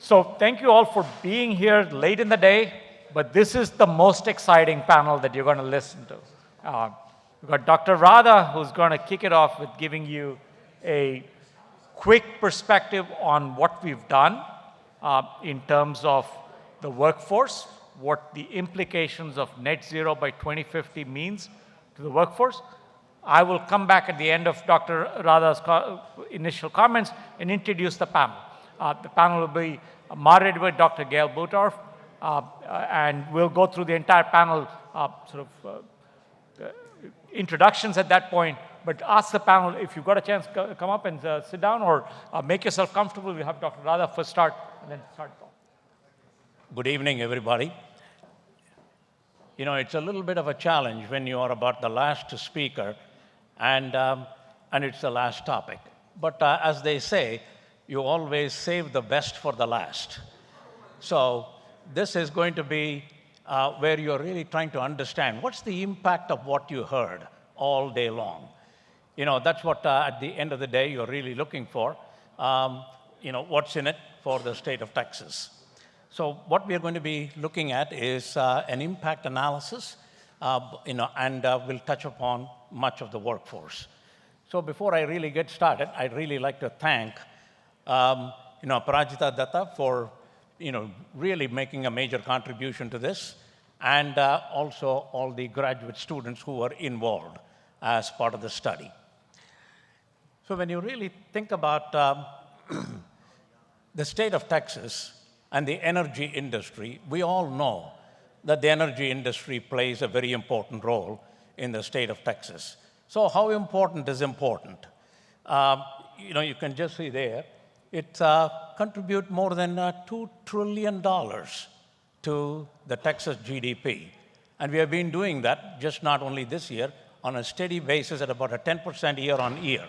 So thank you all for being here late in the day, but this is the most exciting panel that you're going to listen to. We've got Dr. Radha, who's going to kick it off with giving you a quick perspective on what we've done in terms of the workforce, what the implications of net zero by 2050 means to the workforce. I will come back at the end of Dr. Radha's initial comments and introduce the panel. The panel will be moderated by Dr. Gail Butorf, and we'll go through the entire panel introductions at that point, but ask the panel if you've got a chance, come up and sit down or make yourself comfortable. We'll have Dr. Radha first start and then start. Good evening, everybody. You know, it's a little bit of a challenge when you are about the last speaker and it's the last topic. But as they say, you always save the best for the last. So this is going to be where you're really trying to understand what's the impact of what you heard all day long. You know, that's what at the end of the day you're really looking for. You know, what's in it for the state of Texas. So what we're going to be looking at is an impact analysis, and we'll touch upon much of the workforce. So before I really get started, I'd really like to thank Parajita Datta for really making a major contribution to this, and also all the graduate students who were involved as part of the study. So when you really think about the state of Texas and the energy industry, we all know that the energy industry plays a very important role in the state of Texas. So how important is important? You can just see there, it contributes more than $2 trillion to the Texas GDP. And we have been doing that just not only this year, on a steady basis at about a 10% year on year.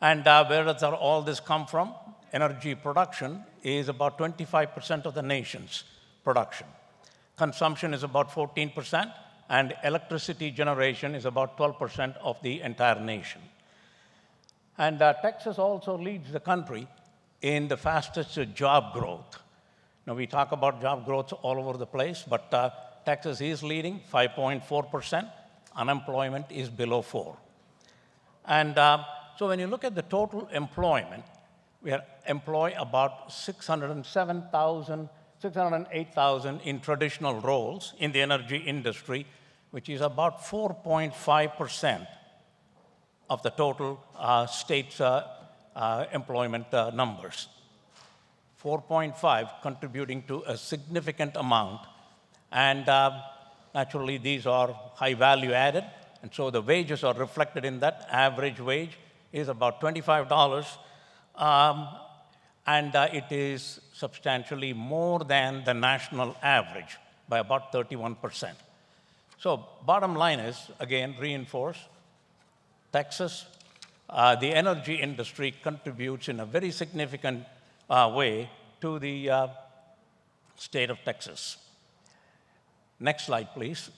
And where does all this come from? Energy production is about 25% of the nation's production. Consumption is about 14%, and electricity generation is about 12% of the entire nation. And Texas also leads the country in the fastest job growth. Now, we talk about job growth all over the place, but Texas is leading 5.4%. Unemployment is below 4%. And so when you look at the total employment, we employ about 608,000 in traditional roles in the energy industry, which is about 4.5% of the total state's employment numbers. 4.5 contributing to a significant amount. And naturally, these are high value added. And so the wages are reflected in that. Average wage is about $25. And it is substantially more than the national average by about 31%. So bottom line is, again, reinforce, Texas, the energy industry contributes in a very significant way to the state of Texas. Next slide, please.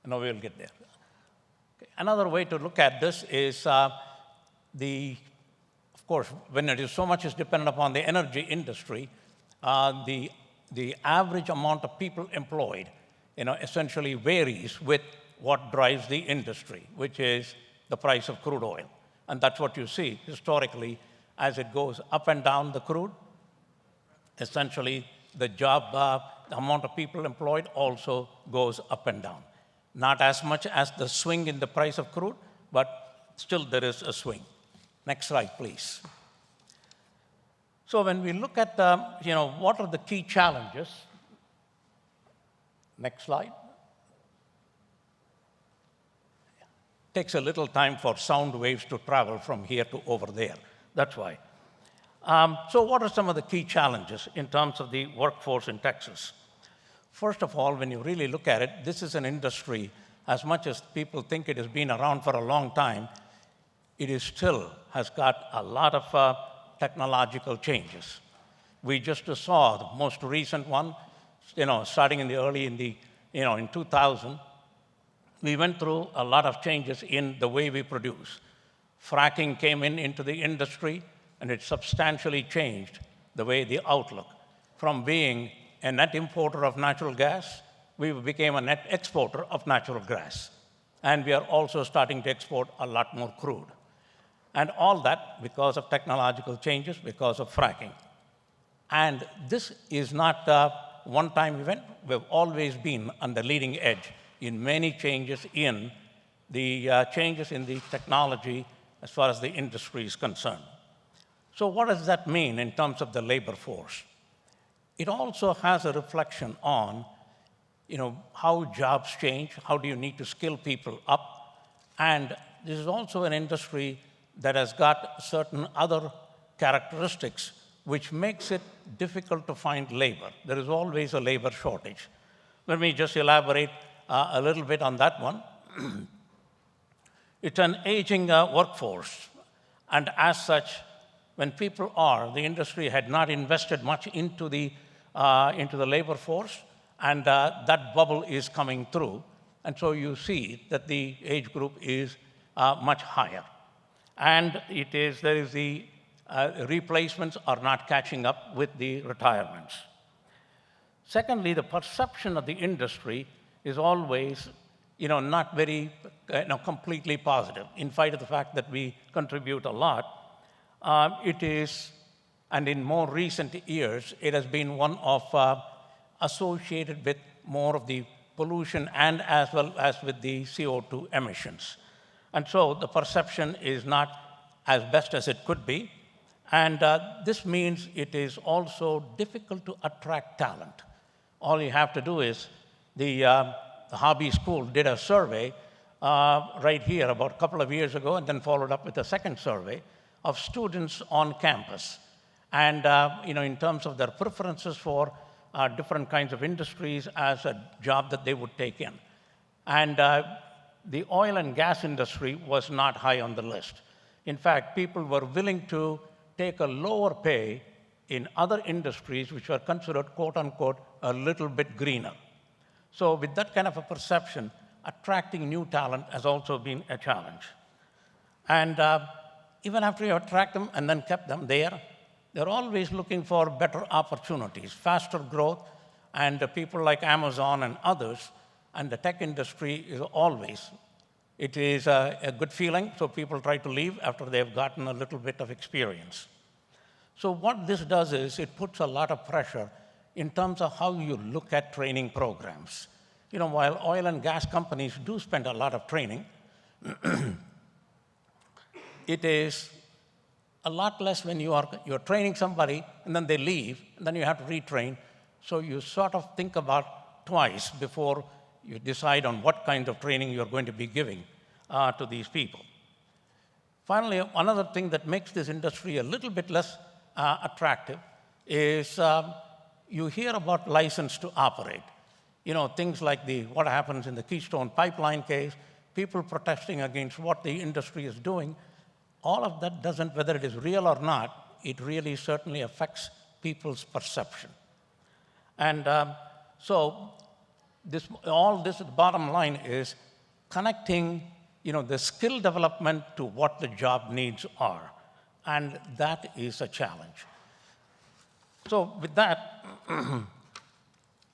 No, we'll get there. Okay. Another way to look at this is of course, when it is so much is dependent upon the energy industry, the average amount of people employed, essentially varies with what drives the industry, which is the price of crude oil. And that's what you see historically as it goes up and down the crude. Essentially, the amount of people employed also goes up and down. Not as much as the swing in the price of crude, but still there is a swing. Next slide, please. So when we look at, what are the key challenges? Next slide. Takes a little time for sound waves to travel from here to over there. That's why. So what are some of the key challenges in terms of the workforce in Texas? First of all, when you really look at it, this is an industry, as much as people think it has been around for a long time, it is still has got a lot of technological changes. We just saw the most recent one, starting in in 2000, we went through a lot of changes in the way we produce. Fracking came into the industry, and it substantially changed the way the outlook. From being a net importer of natural gas, we became a net exporter of natural gas. And we are also starting to export a lot more crude. And all that because of technological changes, because of fracking. And this is not a one-time event. We've always been on the leading edge in many changes in the technology as far as the industry is concerned. So what does that mean in terms of the labor force? It also has a reflection on how jobs change, how do you need to skill people up, and this is also an industry that has got certain other characteristics which makes it difficult to find labor. There is always a labor shortage. Let me just elaborate a little bit on that one. It's an aging workforce, and as such, when the industry had not invested much into the labor force, and that bubble is coming through, and so you see that the age group is much higher. And the replacements are not catching up with the retirements. Secondly, the perception of the industry is always not very completely positive. In spite of the fact that we contribute a lot, and in more recent years, it has been one of associated with more of the pollution and as well as with the CO2 emissions. And so the perception is not as best as it could be. And this means it is also difficult to attract talent. All you have to do is, the Hobby School did a survey right here about a couple of years ago, and then followed up with a second survey of students on campus. And in terms of their preferences for different kinds of industries as a job that they would take in. And the oil and gas industry was not high on the list. In fact, people were willing to take a lower pay in other industries which were considered, quote unquote, a little bit greener. So with that kind of a perception, attracting new talent has also been a challenge. And even after you attract them and then kept them there, they're always looking for better opportunities, faster growth, and people like Amazon and others, and the tech industry it is a good feeling, so people try to leave after they've gotten a little bit of experience. So what this does is it puts a lot of pressure in terms of how you look at training programs. While oil and gas companies do spend a lot of training, it is a lot less when you're training somebody and then they leave, and then you have to retrain. So you sort of think about twice before you decide on what kind of training you're going to be giving to these people. Finally, another thing that makes this industry a little bit less attractive is you hear about license to operate. Things like what happens in the Keystone Pipeline case, people protesting against what the industry is doing. All of that doesn't, whether it is real or not, it really certainly affects people's perception. And so the bottom line is connecting the skill development to what the job needs are. And that is a challenge. So with that,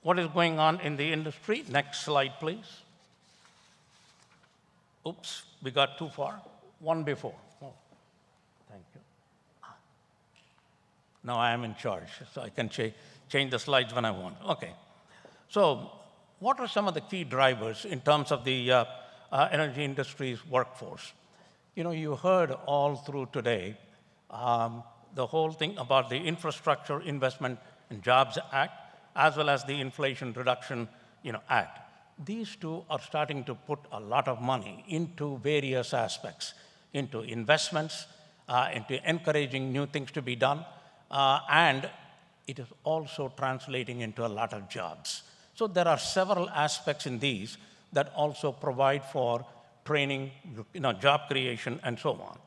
what is going on in the industry? Next slide, please. Oops, we got too far. One before. Oh, thank you. Now I am in charge, so I can change the slides when I want. Okay. So what are some of the key drivers in terms of the energy industry's workforce? You heard all through today the whole thing about the Infrastructure Investment and Jobs Act, as well as the Inflation Reduction Act. These two are starting to put a lot of money into various aspects, into investments, into encouraging new things to be done, and it is also translating into a lot of jobs. So there are several aspects in these that also provide for training, job creation, and so on.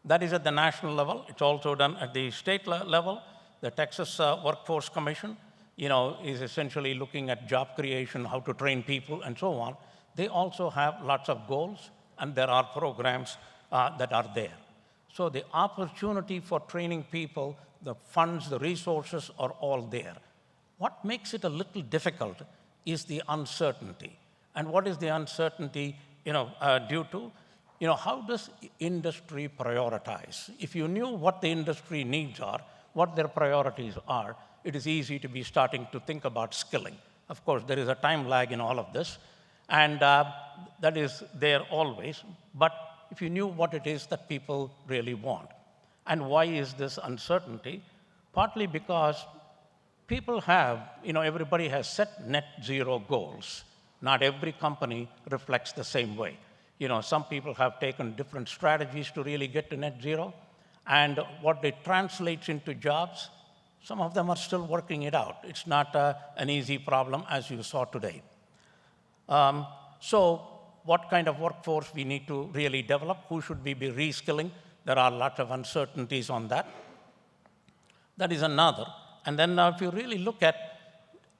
That is at the national level. It's also done at the state level. The Texas Workforce Commission, is essentially looking at job creation, how to train people, and so on. They also have lots of goals, and there are programs that are there. So the opportunity for training people, the funds, the resources are all there. What makes it a little difficult is the uncertainty. And what is the uncertainty due to? How does industry prioritize? If you knew what the industry needs are, what their priorities are, it is easy to be starting to think about skilling. Of course, there is a time lag in all of this, and that is there always. But if you knew what it is that people really want. And why is this uncertainty? Partly because people have, everybody has set net zero goals. Not every company reflects the same way. Some people have taken different strategies to really get to net zero, and what it translates into jobs, some of them are still working it out. It's not an easy problem, as you saw today. So what kind of workforce we need to really develop? Who should we be reskilling? There are lots of uncertainties on that. That is another. And then if you really look at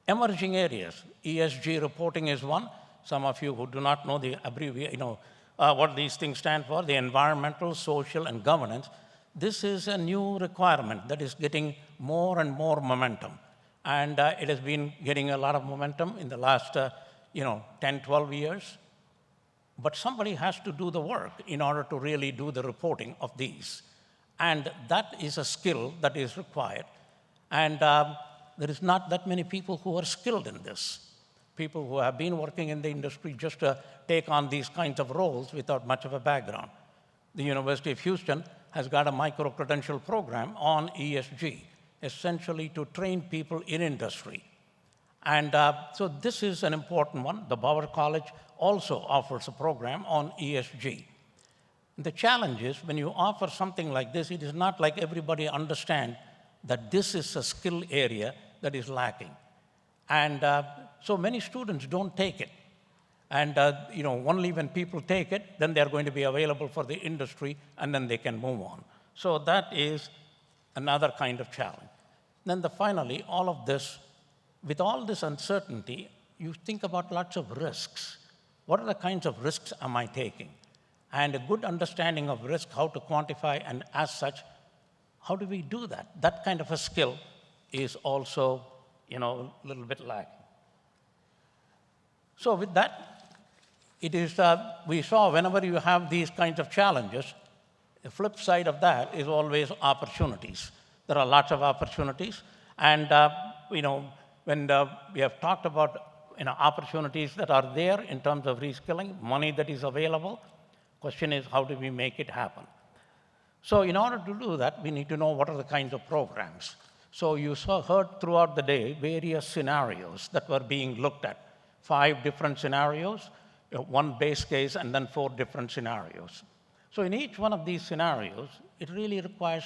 emerging areas, ESG reporting is one. Some of you who do not know the what these things stand for, the environmental, social, and governance, this is a new requirement that is getting more and more momentum. And it has been getting a lot of momentum in the last 10, 12 years. But somebody has to do the work in order to really do the reporting of these. And that is a skill that is required. And there is not that many people who are skilled in this. People who have been working in the industry just to take on these kinds of roles without much of a background. The University of Houston has got a micro-credential program on ESG, essentially to train people in industry. And so this is an important one. The Bauer College also offers a program on ESG. The challenge is when you offer something like this, it is not like everybody understands that this is a skill area that is lacking. And so many students don't take it. And only when people take it, then they're going to be available for the industry, and then they can move on. So that is another kind of challenge. Then finally, all of this, with all this uncertainty, you think about lots of risks. What are the kinds of risks am I taking? And a good understanding of risk, how to quantify, and as such, how do we do that? That kind of a skill is also, a little bit lacking. So with that, it is, we saw whenever you have these kinds of challenges, the flip side of that is always opportunities. There are lots of opportunities. And, when we have talked about opportunities that are there in terms of reskilling, money that is available, question is how do we make it happen? So in order to do that, we need to know what are the kinds of programs. So you heard throughout the day various scenarios that were being looked at. 5 different scenarios, 1 base case, and then 4 different scenarios. So in each one of these scenarios, it really requires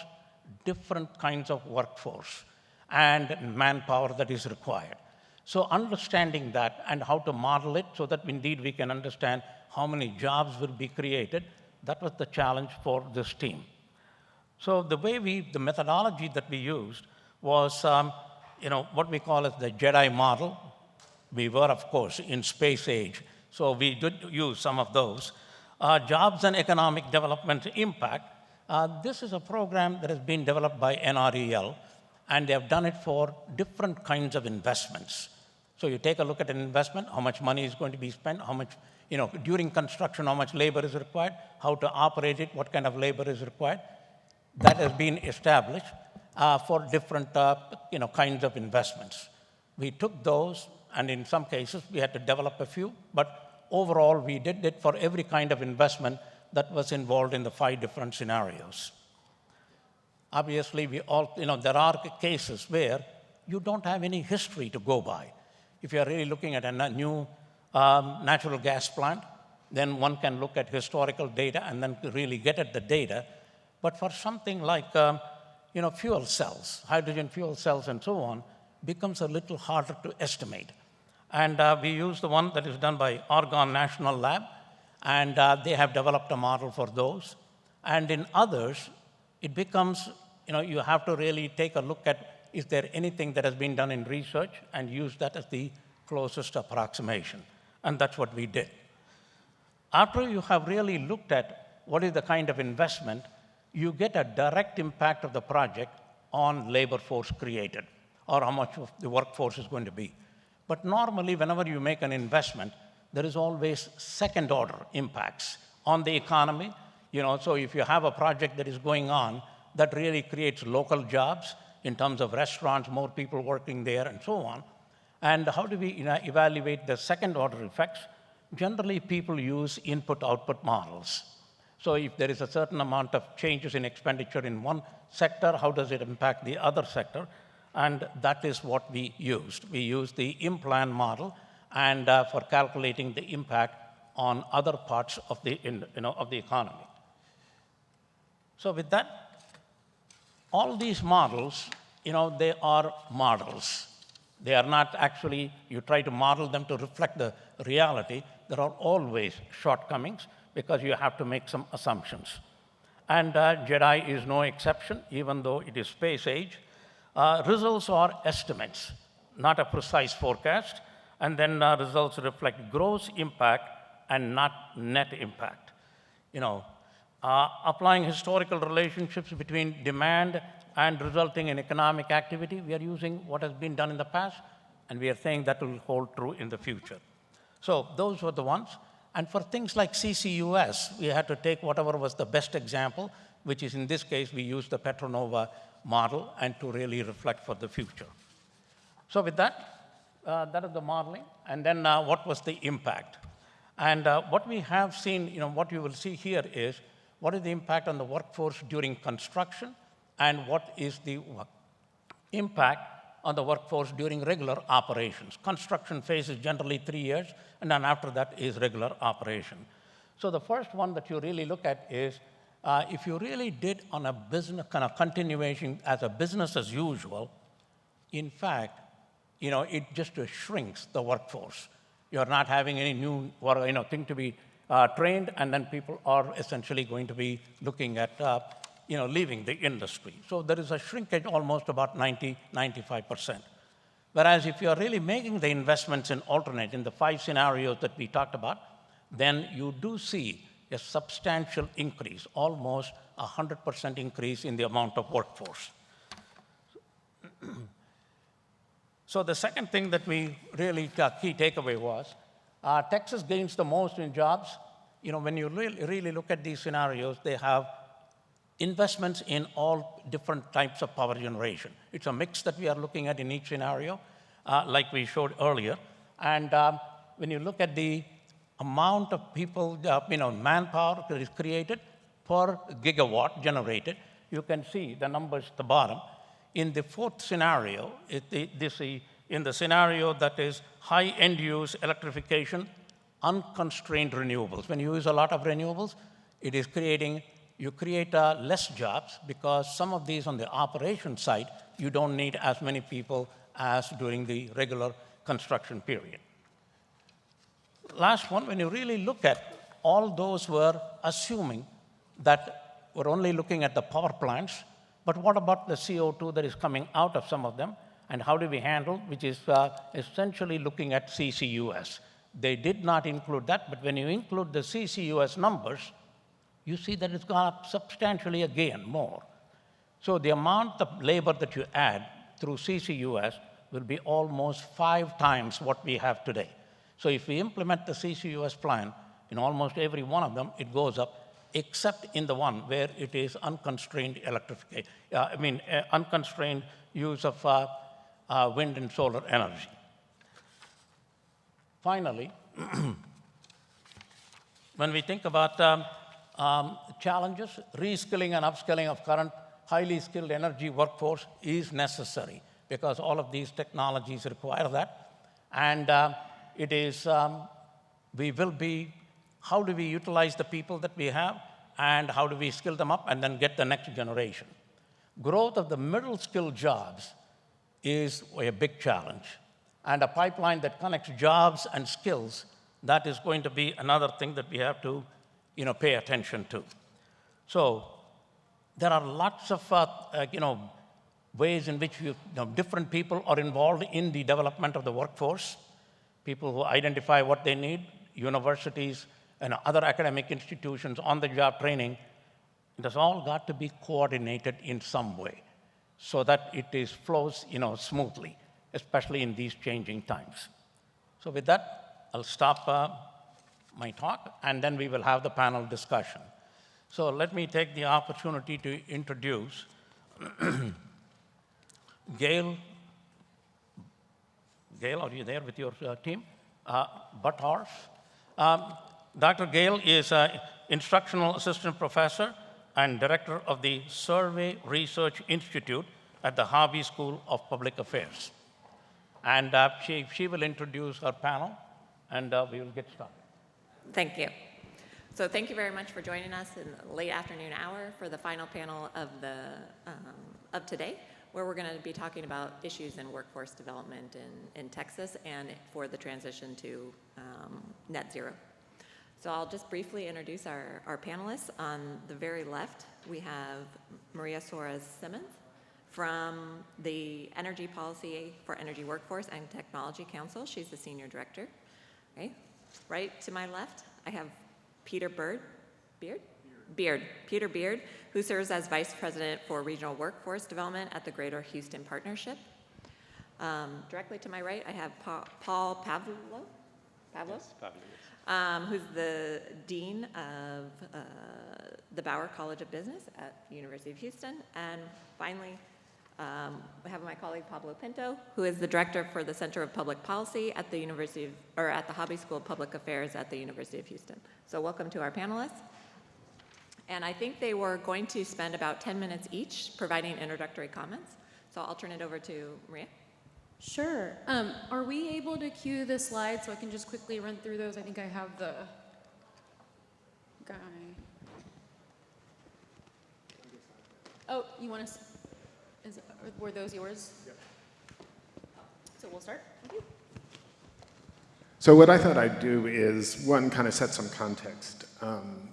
different kinds of workforce and manpower that is required. So understanding that and how to model it so that indeed we can understand how many jobs will be created, that was the challenge for this team. So the methodology that we used was, what we call as the JEDI model. We were, of course, in space age, so we did use some of those. Jobs and economic development impact. This is a program that has been developed by NREL, and they have done it for different kinds of investments. So you take a look at an investment, how much money is going to be spent, how much, during construction, how much labor is required, how to operate it, what kind of labor is required. That has been established for different, kinds of investments. We took those, and in some cases, we had to develop a few, but overall, we did it for every kind of investment that was involved in the 5 different scenarios. Obviously, there are cases where you don't have any history to go by. If you're really looking at a new natural gas plant, then one can look at historical data and then really get at the data. But for something like fuel cells, hydrogen fuel cells and so on, becomes a little harder to estimate. And we use the one that is done by Oregon National Lab, and they have developed a model for those. And in others, it becomes, you have to really take a look at, is there anything that has been done in research, and use that as the closest approximation. And that's what we did. After you have really looked at what is the kind of investment, you get a direct impact of the project on labor force created, or how much of the workforce is going to be. But normally, whenever you make an investment, there is always second-order impacts on the economy. So if you have a project that is going on that really creates local jobs in terms of restaurants, more people working there, and so on. And how do we evaluate the second-order effects? Generally, people use input-output models. So if there is a certain amount of changes in expenditure in one sector, how does it impact the other sector? And that is what we used. We used the in-plan model and for calculating the impact on other parts of the, of the economy. So with that, all these models, they are models. They are not actually, you try to model them to reflect the reality. There are always shortcomings because you have to make some assumptions. And JEDI is no exception, even though it is space age. Results are estimates, not a precise forecast. And then results reflect gross impact and not net impact. Applying historical relationships between demand and resulting in economic activity, we are using what has been done in the past, and we are saying that will hold true in the future. So those were the ones. And for things like CCUS, we had to take whatever was the best example, which is in this case, we used the Petronova model and to really reflect for the future. So with that, that is the modeling. And then what was the impact? And what we have seen, what you will see here is what is the impact on the workforce during construction and what is the impact on the workforce during regular operations. Construction phase is generally 3 years, and then after that is regular operation. So the first one that you really look at is if you really did on a business kind of continuation as a business as usual, in fact, it just shrinks the workforce. You're not having any new thing to be trained, and then people are essentially going to be looking at leaving the industry. So there is a shrinkage almost about 95%. Whereas if you're really making the investments in alternate, in the 5 scenarios that we talked about, then you do see a substantial increase, almost 100% increase in the amount of workforce. So the second thing that we really, key takeaway was, Texas gains the most in jobs. When you really look at these scenarios, they have investments in all different types of power generation. It's a mix that we are looking at in each scenario, like we showed earlier. And when you look at the amount of people, manpower that is created per gigawatt generated, you can see the numbers at the bottom. In the fourth scenario, in the scenario that is high end-use electrification, unconstrained renewables. When you use a lot of renewables, you create less jobs because some of these on the operation side, you don't need as many people as during the regular construction period. Last one, when you really look at all those were assuming that we're only looking at the power plants, but what about the CO2 that is coming out of some of them, and how do we handle, which is essentially looking at CCUS. They did not include that, but when you include the CCUS numbers, you see that it's gone up substantially again more. So the amount of labor that you add through CCUS will be almost 5 times what we have today. So if we implement the CCUS plan, in almost every one of them, it goes up, except in the one where it is unconstrained electrification, unconstrained use of wind and solar energy. Finally, when we think about challenges, reskilling and upskilling of current highly skilled energy workforce is necessary because all of these technologies require that. And it is, how do we utilize the people that we have and how do we skill them up and then get the next generation? Growth of the middle skilled jobs is a big challenge. And a pipeline that connects jobs and skills, that is going to be another thing that we have to pay attention to. So there are lots of ways in which different people are involved in the development of the workforce. People who identify what they need, universities and other academic institutions, on-the-job training, it has all got to be coordinated in some way so that it flows smoothly, especially in these changing times. So with that, I'll stop my talk, and then we will have the panel discussion. So let me take the opportunity to introduce Gail. Gail, are you there with your team? Buttars. Dr. Gail is an instructional assistant professor and director of the Survey Research Institute at the Harvey School of Public Affairs. And she will introduce her panel, and we will get started. Thank you. So thank you very much for joining us in the late afternoon hour for the final panel of today, where we're going to be talking about issues in workforce development in Texas and for the transition to net zero. So I'll just briefly introduce our panelists. On the very left, we have Maria Suarez-Simmons from the Energy Policy for Energy Workforce and Technology Council. She's the Senior Director. Okay. Right to my left, I have Peter Beard, who serves as Vice President for Regional Workforce Development at the Greater Houston Partnership. Directly to my right, I have Paul Pavlov, who's the Dean of the Bauer College of Business at the University of Houston. And finally, I have my colleague Pablo Pinto, who is the Director for the Center of Public Policy at the at the Hobby School of Public Affairs at the University of Houston. So welcome to our panelists. And I think they were going to spend about 10 minutes each providing introductory comments. So I'll turn it over to Maria. Sure. Are we able to cue the slides so I can just quickly run through those? I think I have the guy. Oh, you want to? Were those yours? Yep. So we'll start with you. So what I thought I'd do is, one, kind of set some context.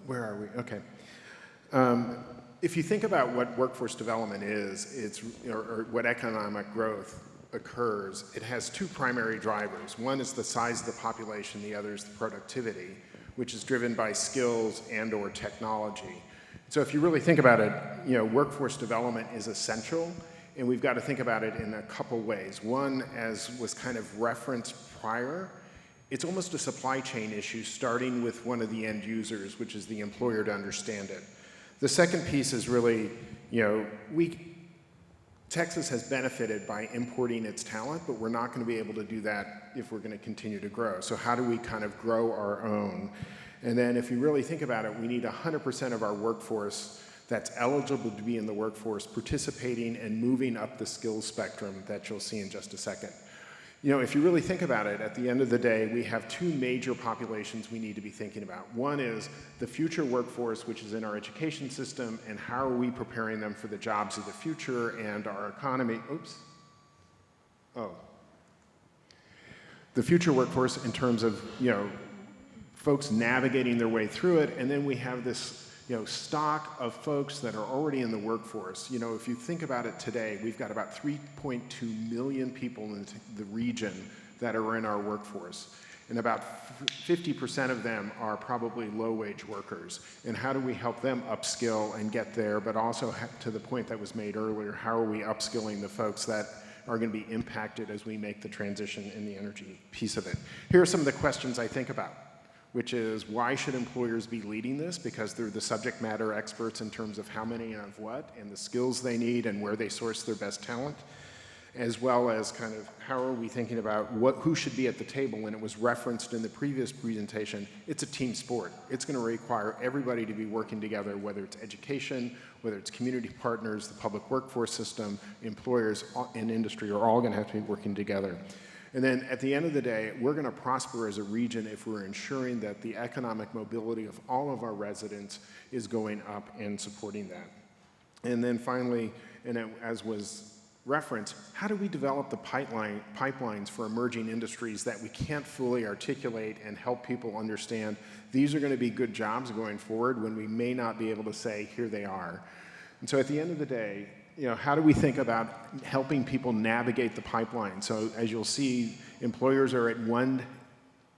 Where are we? Okay. If you think about what workforce development is, or what economic growth occurs, it has two primary drivers. One is the size of the population, the other is the productivity, which is driven by skills and or technology. So if you really think about it, workforce development is essential, and we've got to think about it in a couple ways. One, as was kind of referenced prior, it's almost a supply chain issue, starting with one of the end users, which is the employer, to understand it. The second piece is really, Texas has benefited by importing its talent, but we're not going to be able to do that if we're going to continue to grow. So how do we kind of grow our own? And then if you really think about it, we need 100% of our workforce that's eligible to be in the workforce participating and moving up the skills spectrum that you'll see in just a second. If you really think about it, at the end of the day, we have two major populations we need to be thinking about. One is the future workforce, which is in our education system, and how are we preparing them for the jobs of the future and our economy. The future workforce in terms of, folks navigating their way through it, and then we have this stock of folks that are already in the workforce. If you think about it today, we've got about 3.2 million people in the region that are in our workforce, and about 50% of them are probably low-wage workers. And how do we help them upskill and get there, but also to the point that was made earlier, how are we upskilling the folks that are going to be impacted as we make the transition in the energy piece of it? Here are some of the questions I think about, which is, why should employers be leading this? Because they're the subject matter experts in terms of how many and of what, and the skills they need and where they source their best talent, as well as kind of how are we thinking about who should be at the table. And it was referenced in the previous presentation, it's a team sport. It's going to require everybody to be working together, whether it's education, whether it's community partners, the public workforce system, employers, and industry are all going to have to be working together. And then at the end of the day, we're going to prosper as a region if we're ensuring that the economic mobility of all of our residents is going up and supporting that. And then finally, and as was referenced, how do we develop the pipelines for emerging industries that we can't fully articulate and help people understand these are going to be good jobs going forward when we may not be able to say, here they are. And so at the end of the day, how do we think about helping people navigate the pipeline? So as you'll see, employers are at one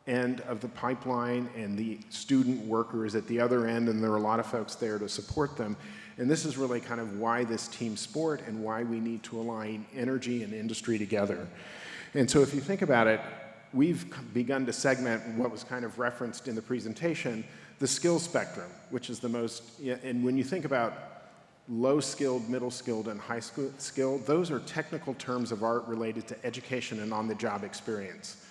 end of the pipeline and the student workers at the other end, and there are a lot of folks there to support them. And this is really kind of why this team sport and why we need to align energy and industry together. And so if you think about it, we've begun to segment what was kind of referenced in the presentation, the skill spectrum, which is the most, and when you think about low-skilled, middle-skilled, and high-skilled, those are technical terms of art related to education and on-the-job experience.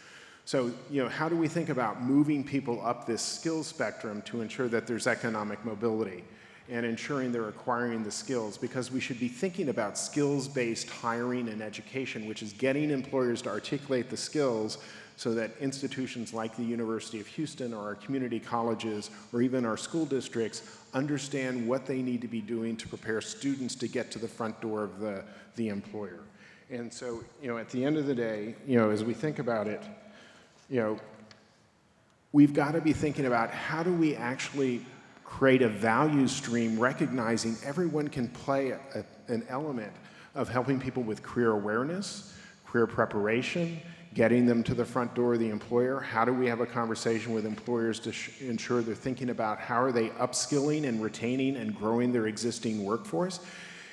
So, how do we think about moving people up this skills spectrum to ensure that there's economic mobility and ensuring they're acquiring the skills? Because we should be thinking about skills-based hiring and education, which is getting employers to articulate the skills so that institutions like the University of Houston or our community colleges or even our school districts understand what they need to be doing to prepare students to get to the front door of the employer. And so, at the end of the day, as we think about it, we've got to be thinking about how do we actually create a value stream recognizing everyone can play an element of helping people with career awareness, career preparation, getting them to the front door of the employer. How do we have a conversation with employers to ensure they're thinking about how are they upskilling and retaining and growing their existing workforce?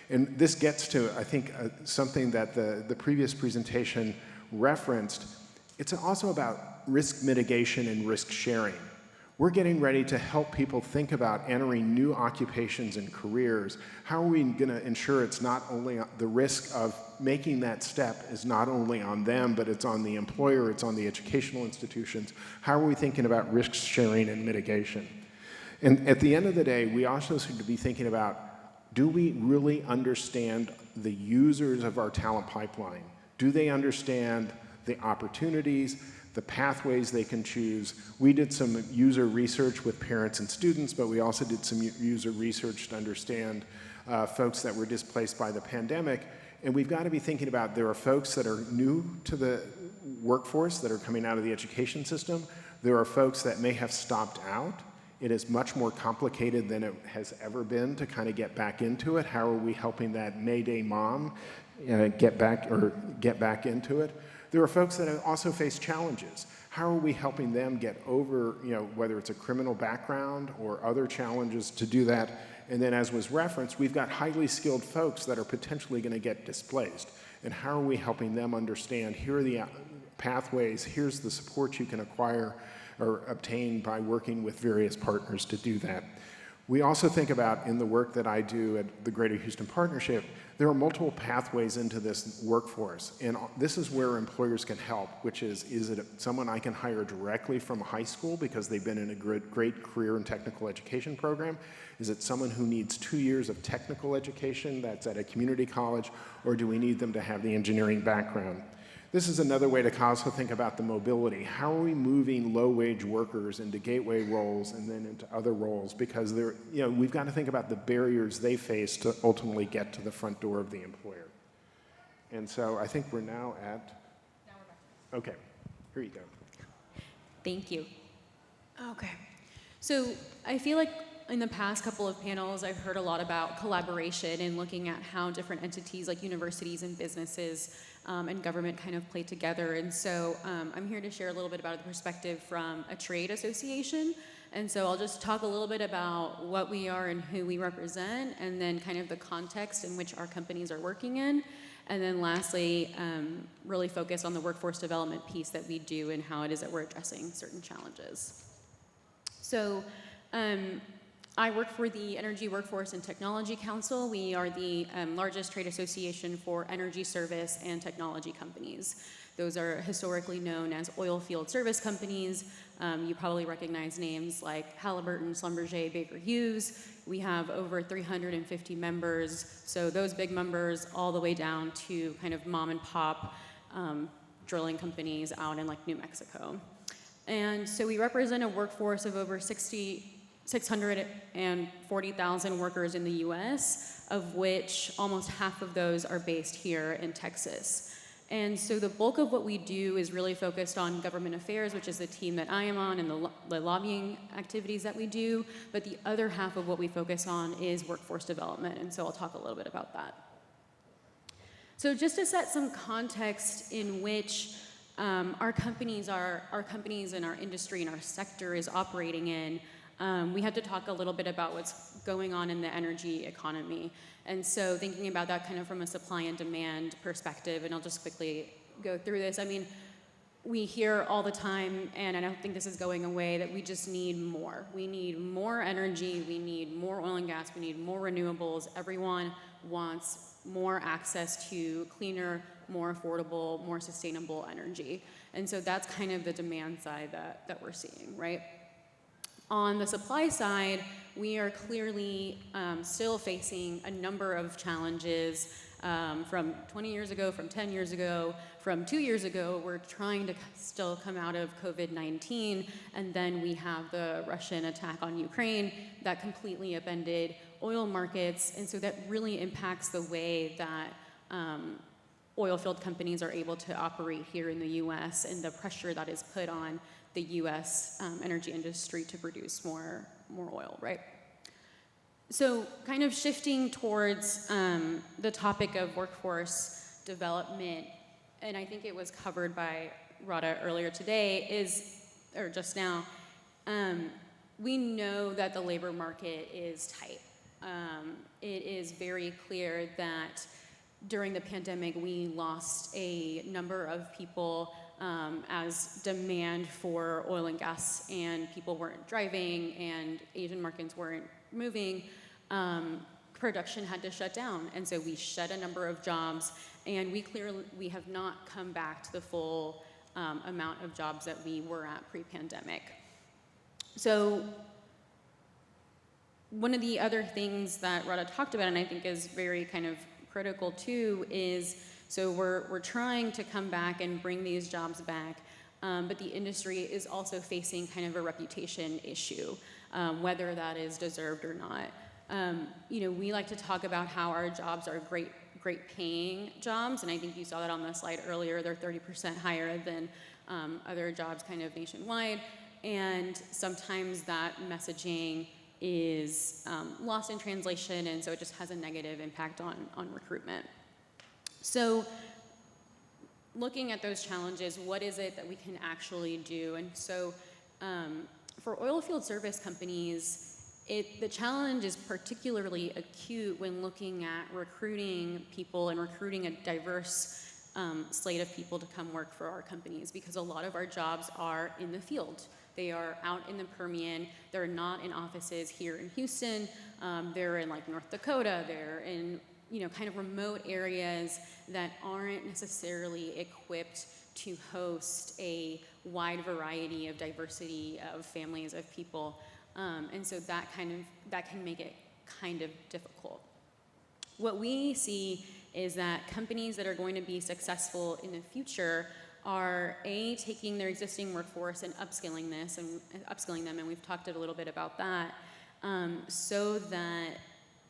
And this gets to, I think, something that the previous presentation referenced. It's also about risk mitigation and risk sharing. We're getting ready to help people think about entering new occupations and careers. How are we going to ensure it's not only the risk of making that step is not only on them, but it's on the employer, it's on the educational institutions? How are we thinking about risk sharing and mitigation? And at the end of the day, we also should be thinking about, do we really understand the users of our talent pipeline? Do they understand the opportunities, the pathways they can choose? We did some user research with parents and students, but we also did some user research to understand folks that were displaced by the pandemic. And we've got to be thinking about, there are folks that are new to the workforce that are coming out of the education system. There are folks that may have stopped out. It is much more complicated than it has ever been to kind of get back into it. How are we helping that Mayday mom get back into it? There are folks that also face challenges. How are we helping them get over, whether it's a criminal background or other challenges to do that? And then, as was referenced, we've got highly skilled folks that are potentially going to get displaced. And how are we helping them understand, here are the pathways, here's the support you can acquire or obtain by working with various partners to do that. We also think about, in the work that I do at the Greater Houston Partnership, there are multiple pathways into this workforce. And this is where employers can help, which is it someone I can hire directly from high school because they've been in a great career and technical education program? Is it someone who needs 2 years of technical education that's at a community college, or do we need them to have the engineering background? This is another way to also think about the mobility. How are we moving low-wage workers into gateway roles and then into other roles? Because we've got to think about the barriers they face to ultimately get to the front door of the employer. And so I think we're now at... Okay, here you go. Thank you. Okay. So I feel like in the past couple of panels, I've heard a lot about collaboration and looking at how different entities like universities and businesses and government kind of play together. And so I'm here to share a little bit about the perspective from a trade association. And so I'll just talk a little bit about what we are and who we represent, and then kind of the context in which our companies are working in. And then lastly, really focus on the workforce development piece that we do and how it is that we're addressing certain challenges. So I work for the Energy Workforce and Technology Council. We are the largest trade association for energy service and technology companies. Those are historically known as oil field service companies. You probably recognize names like Halliburton, Schlumberger, Baker Hughes. We have over 350 members. So those big members all the way down to kind of mom and pop drilling companies out in like New Mexico. And so we represent a workforce of over 640,000 workers in the US, of which almost half of those are based here in Texas. And so the bulk of what we do is really focused on government affairs, which is the team that I am on, and the lobbying activities that we do. But the other half of what we focus on is workforce development, and so I'll talk a little bit about that. So just to set some context in which our companies and our industry and our sector is operating in, we have to talk a little bit about what's going on in the energy economy. And so thinking about that kind of from a supply and demand perspective, and I'll just quickly go through this. I mean, we hear all the time, and I don't think this is going away, that we just need more. We need more energy, we need more oil and gas, we need more renewables. Everyone wants more access to cleaner, more affordable, more sustainable energy. And so that's kind of the demand side that we're seeing, right? On the supply side, we are clearly still facing a number of challenges from 20 years ago, from 10 years ago, from 2 years ago. We're trying to still come out of COVID-19, and then we have the Russian attack on Ukraine that completely upended oil markets, and so that really impacts the way that oil field companies are able to operate here in the US, and the pressure that is put on the US energy industry to produce more oil, right? So kind of shifting towards the topic of workforce development, and I think it was covered by Radha earlier today, or just now, we know that the labor market is tight. It is very clear that during the pandemic, we lost a number of people as demand for oil and gas, and people weren't driving, and Asian markets weren't moving. Production had to shut down, and so we shed a number of jobs, and we have not come back to the full amount of jobs that we were at pre-pandemic. So one of the other things that Radha talked about, and I think is very kind of critical too, is so we're trying to come back and bring these jobs back, but the industry is also facing kind of a reputation issue, whether that is deserved or not. You know, we like to talk about how our jobs are great paying jobs, and I think you saw that on the slide earlier. They're 30% higher than other jobs kind of nationwide, and sometimes that messaging is lost in translation, and so it just has a negative impact on recruitment. So looking at those challenges, what is it that we can actually do? And so for oil field service companies, the challenge is particularly acute when looking at recruiting people and recruiting a diverse slate of people to come work for our companies, because a lot of our jobs are in the field. They are out in the Permian. They're not in offices here in Houston. They're in like North Dakota. They're in, you know, kind of remote areas that aren't necessarily equipped to host a wide variety of diversity of families of people. And so that can make it kind of difficult. What we see is that companies that are going to be successful in the future are taking their existing workforce and upskilling them, and we've talked a little bit about that, so that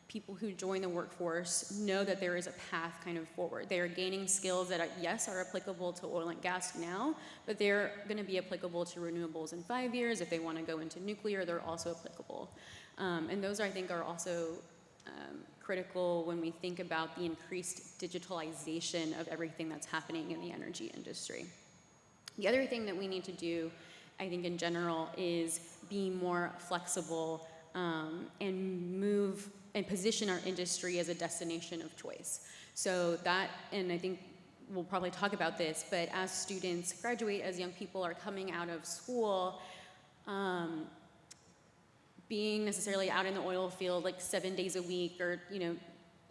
people who join the workforce know that there is a path kind of forward. They are gaining skills that are applicable to oil and gas now, but they're going to be applicable to renewables in 5 years. If they want to go into nuclear, they're also applicable. And those, I think, are also critical when we think about the increased digitalization of everything that's happening in the energy industry. The other thing that we need to do, I think in general, is be more flexible and move and position our industry as a destination of choice. So that, and I think we'll probably talk about this, but as students graduate, as young people are coming out of school, being necessarily out in the oil field like 7 days a week, or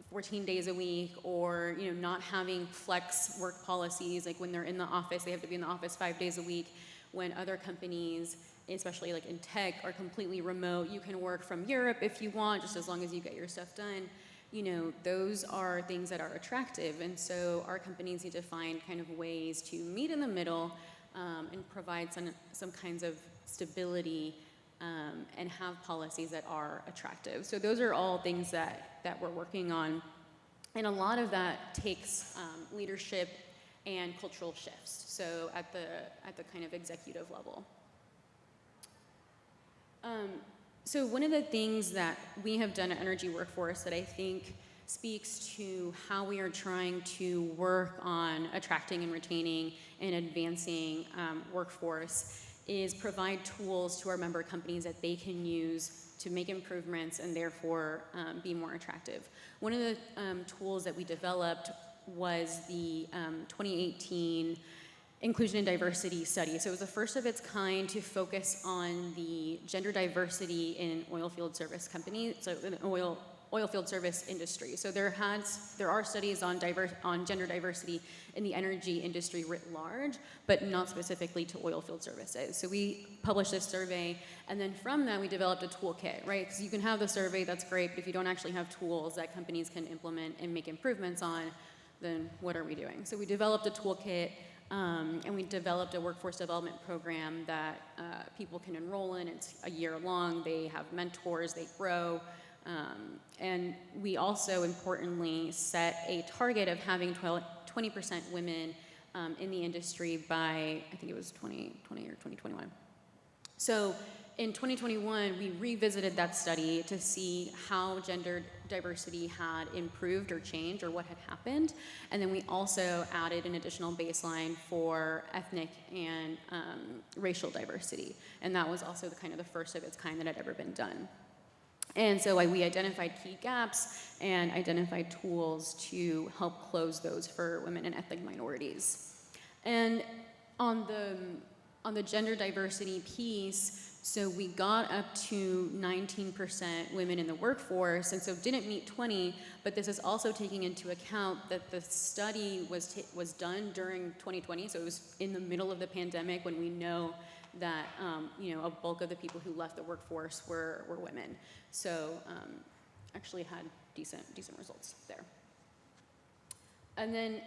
14 days a week, or not having flex work policies, like when they're in the office, they have to be in the office 5 days a week, when other companies, especially like in tech, are completely remote. You can work from Europe if you want, just as long as you get your stuff done. Those are things that are attractive, and so our companies need to find kind of ways to meet in the middle and provide some kinds of stability and have policies that are attractive. So those are all things that we're working on, and a lot of that takes leadership and cultural shifts. So at the kind of executive level. So one of the things that we have done at Energy Workforce that I think speaks to how we are trying to work on attracting and retaining and advancing workforce is provide tools to our member companies that they can use to make improvements and therefore be more attractive. One of the tools that we developed was the 2018 Inclusion and Diversity Study. So it was the first of its kind to focus on the gender diversity in oil field service companies, so in oil field service industry. So there are studies on gender diversity in the energy industry writ large, but not specifically to oil field services. So we published this survey, and then from that we developed a toolkit, right? Because you can have the survey, that's great, but if you don't actually have tools that companies can implement and make improvements on, then what are we doing? So we developed a toolkit, and we developed a workforce development program that people can enroll in. It's a year long. They have mentors, they grow. And we also, importantly, set a target of having 20% women in the industry by, I think it was 2020 or 2021. So in 2021, we revisited that study to see how gender diversity had improved or changed or what had happened. And then we also added an additional baseline for ethnic and racial diversity. And that was also the first of its kind that had ever been done. And so we identified key gaps and identified tools to help close those for women and ethnic minorities. And on the gender diversity piece, so we got up to 19% women in the workforce, and so didn't meet 20, but this is also taking into account that the study was done during 2020, so it was in the middle of the pandemic when we know that a bulk of the people who left the workforce were women. So actually had decent results there. And then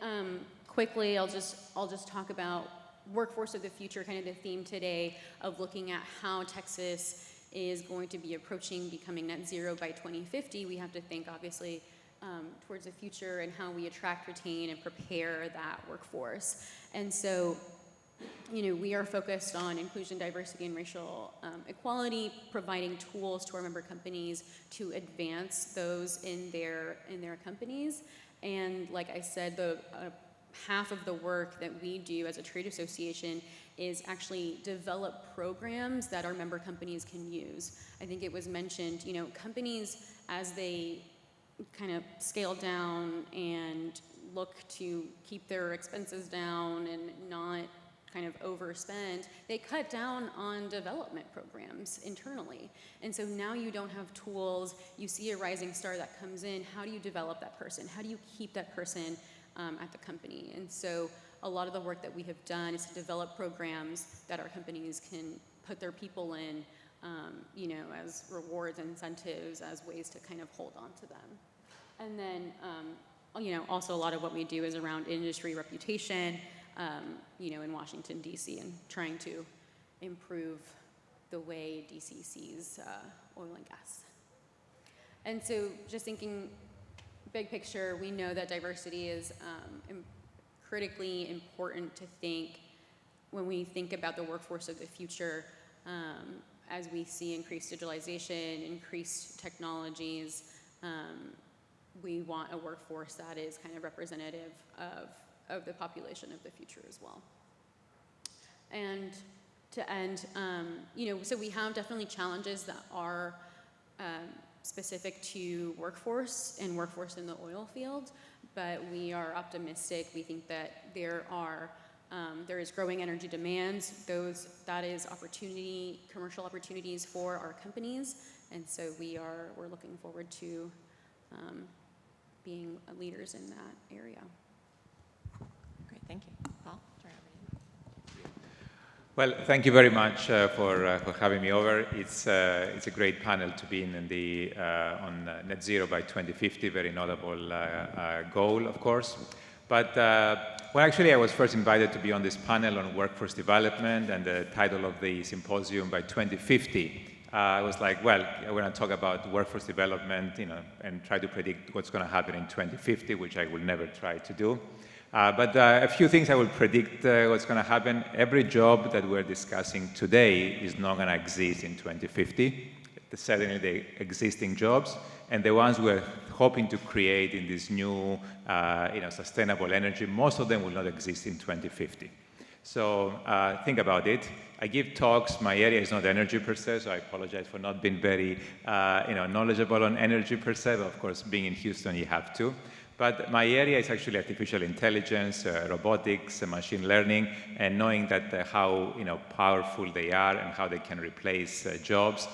quickly, I'll just talk about workforce of the future, kind of the theme today of looking at how Texas is going to be approaching becoming net zero by 2050. We have to think, obviously, towards the future and how we attract, retain, and prepare that workforce. And so, we are focused on inclusion, diversity, and racial equality, providing tools to our member companies to advance those in their companies. And like I said, the half of the work that we do as a trade association is actually develop programs that our member companies can use. I think it was mentioned, companies, as they kind of scale down and look to keep their expenses down and not kind of overspend, they cut down on development programs internally. And so now you don't have tools, you see a rising star that comes in, how do you develop that person? How do you keep that person at the company? And so a lot of the work that we have done is to develop programs that our companies can put their people in, as rewards, incentives, as ways to kind of hold on to them. And then, also a lot of what we do is around industry reputation, in Washington, D.C., and trying to improve the way D.C. sees oil and gas. And so just thinking big picture, we know that diversity is critically important to think when we think about the workforce of the future, as we see increased digitalization, increased technologies. We want a workforce that is kind of representative of the population of the future as well. And to end, so we have definitely challenges that are specific to workforce and workforce in the oil field, but we are optimistic. We think that there is growing energy demands. That is opportunity, commercial opportunities for our companies, and so we're looking forward to being leaders in that area. Great, thank you. Paul, turn it over to you. Well, thank you very much for having me over. It's a great panel to be in on net zero by 2050, very notable goal, of course. But well, actually, I was first invited to be on this panel on workforce development, and the title of the symposium by 2050. I was like, well, we're going to talk about workforce development, and try to predict what's going to happen in 2050, which I will never try to do. But a few things I will predict what's going to happen. Every job that we're discussing today is not going to exist in 2050. certainly the existing jobs, and the ones we're hoping to create in this new sustainable energy, most of them will not exist in 2050. So think about it. I give talks. My area is not energy per se, so I apologize for not being very knowledgeable on energy per se. But of course, being in Houston, you have to. But my area is actually artificial intelligence, robotics, machine learning, and knowing that how powerful they are and how they can replace jobs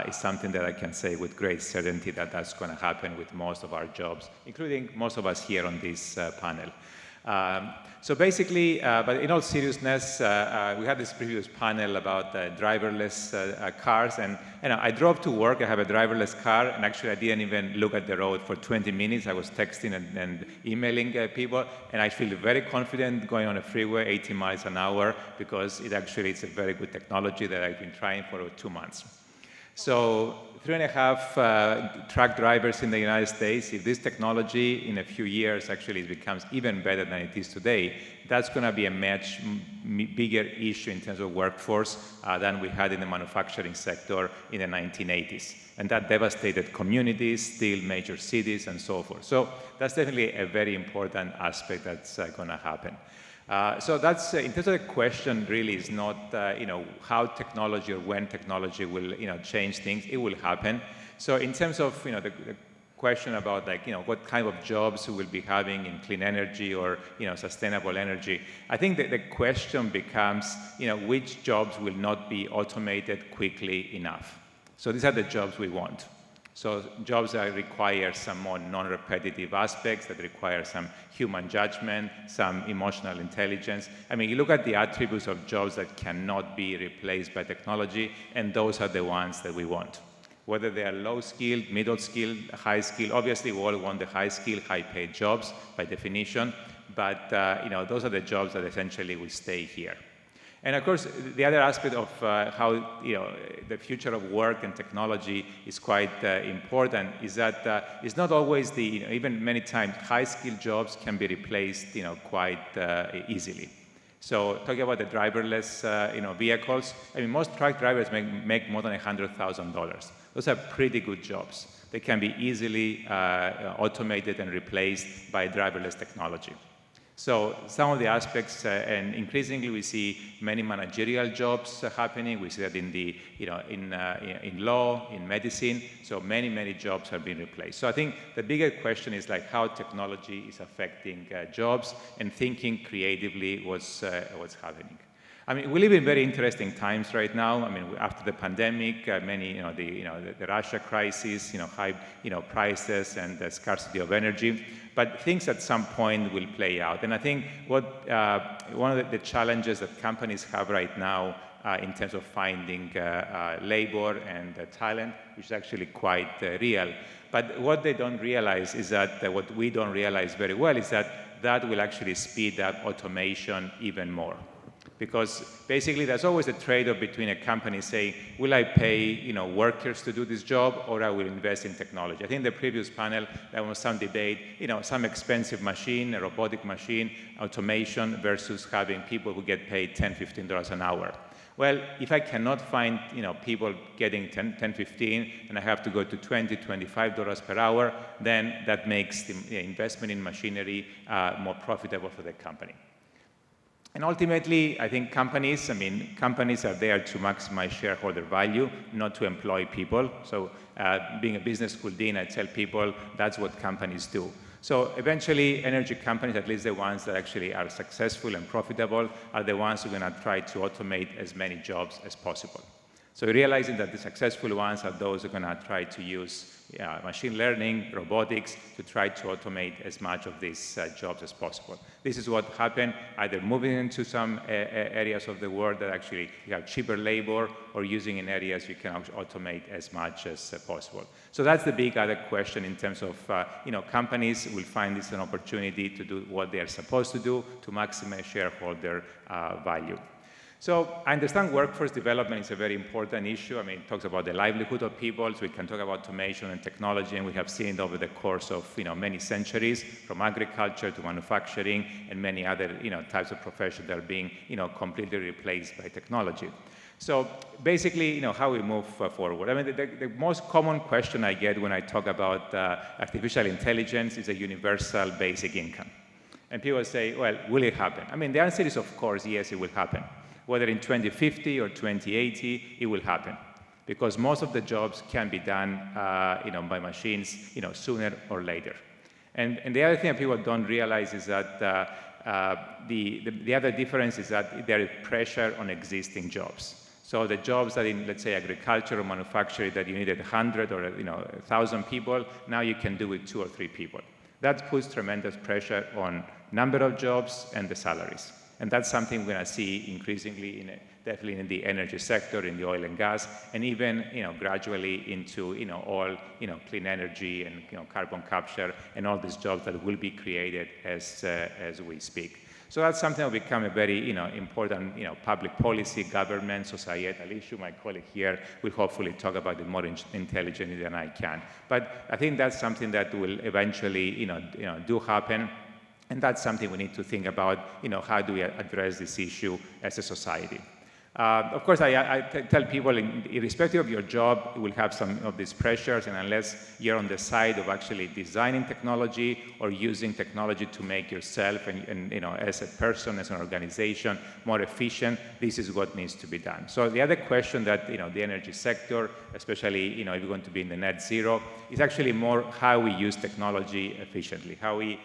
is something that I can say with great certainty that that's going to happen with most of our jobs, including most of us here on this panel. So basically, but in all seriousness, we had this previous panel about driverless cars, and I drove to work. I have a driverless car, and actually I didn't even look at the road for 20 minutes. I was texting and emailing people, and I feel very confident going on a freeway 80 miles an hour because it's a very good technology that I've been trying for 2 months. So 3.5 truck drivers in the United States. If this technology in a few years actually becomes even better than it is today, that's going to be a much bigger issue in terms of workforce than we had in the manufacturing sector in the 1980s. And that devastated communities, still major cities, and so forth. So that's definitely a very important aspect that's going to happen. So that's, in terms of the question, really is not, how technology or when technology will, change things. It will happen. So in terms of, the question about, what kind of jobs we will be having in clean energy or, sustainable energy, I think that the question becomes, which jobs will not be automated quickly enough. So these are the jobs we want. So jobs that require some more non-repetitive aspects, that require some human judgment, some emotional intelligence. I mean, you look at the attributes of jobs that cannot be replaced by technology, and those are the ones that we want. Whether they are low-skilled, middle-skilled, high-skilled, obviously we all want the high-skilled, high-paid jobs by definition, but those are the jobs that essentially will stay here. And of course, the other aspect of how the future of work and technology is quite important is that it's not always even many times high-skilled jobs can be replaced quite easily. So talking about the driverless vehicles, I mean, most truck drivers make more than $100,000. Those are pretty good jobs. They can be easily automated and replaced by driverless technology. So some of the aspects, and increasingly we see many managerial jobs happening. We see that in the, in law, in medicine. So many jobs have been replaced. So I think the bigger question is how technology is affecting jobs and thinking creatively what's happening. I mean, we live in very interesting times right now. I mean, after the pandemic, the Russia crisis, high, prices and the scarcity of energy. But things at some point will play out. And I think one of the challenges that companies have right now in terms of finding labor and talent, which is actually quite real. But what they don't realize is that, what we don't realize very well is that will actually speed up automation even more. Because basically there's always a trade-off between a company saying, will I pay workers to do this job, or I will invest in technology? I think the previous panel, there was some debate, some expensive machine, a robotic machine, automation versus having people who get paid $10, $15 an hour. Well, if I cannot find people getting 10, 15, and I have to go to $20, $25 per hour, then that makes the investment in machinery more profitable for the company. And ultimately, I think companies are there to maximize shareholder value, not to employ people. So being a business school dean, I tell people that's what companies do. So eventually, energy companies, at least the ones that actually are successful and profitable, are the ones who are going to try to automate as many jobs as possible. So realizing that the successful ones are those who are going to try to use machine learning, robotics, to try to automate as much of these jobs as possible. This is what happened, either moving into some areas of the world that actually you have cheaper labor, or using in areas you can automate as much as possible. So that's the big other question in terms of, companies will find this an opportunity to do what they are supposed to do to maximize shareholder value. So I understand workforce development is a very important issue. I mean, it talks about the livelihood of people, so we can talk about automation and technology, and we have seen it over the course of many centuries, from agriculture to manufacturing and many other types of professions that are being completely replaced by technology. So basically, how we move forward. I mean, the most common question I get when I talk about artificial intelligence is a universal basic income. And people say, well, will it happen? I mean, the answer is, of course, yes, it will happen. Whether in 2050 or 2080, it will happen. Because most of the jobs can be done by machines sooner or later. And the other thing that people don't realize is that the other difference is that there is pressure on existing jobs. So the jobs that in, let's say, agriculture or manufacturing that you needed 100 or 1,000 people, now you can do with 2 or 3 people. That puts tremendous pressure on number of jobs and the salaries. And that's something we're going to see increasingly, definitely in the energy sector, in the oil and gas, and even gradually into all clean energy and carbon capture and all these jobs that will be created as we speak. So that's something that will become a very important public policy, government, societal issue. My colleague here will hopefully talk about it more intelligently than I can. But I think that's something that will eventually do happen. And that's something we need to think about, how do we address this issue as a society. Of course, I tell people, irrespective of your job, you will have some of these pressures, and unless you're on the side of actually designing technology or using technology to make yourself and as a person, as an organization, more efficient, this is what needs to be done. So the other question that the energy sector, especially if you're going to be in the net zero, is actually more how we use technology efficiently, how we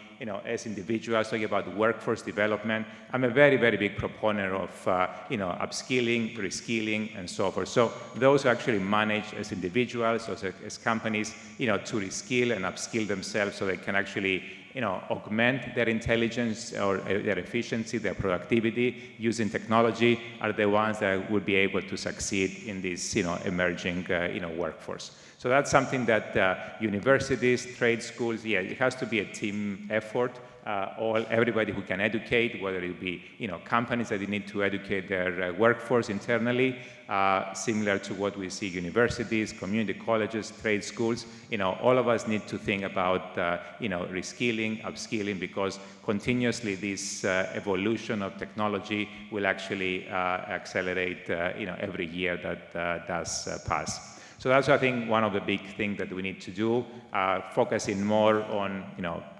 as individuals, talking about workforce development. I'm a very, very big proponent of, upskilling, reskilling, and so forth. So those who actually manage as individuals, as companies, to reskill and upskill themselves so they can actually, augment their intelligence or their efficiency, their productivity using technology, are the ones that will be able to succeed in this, emerging, workforce. So that's something that universities, trade schools, it has to be a team effort. Everybody who can educate, whether it be companies that need to educate their workforce internally, similar to what we see universities, community colleges, trade schools. All of us need to think about reskilling, upskilling, because continuously this evolution of technology will actually accelerate every year that does pass. So that's, I think, one of the big things that we need to do, focusing more on,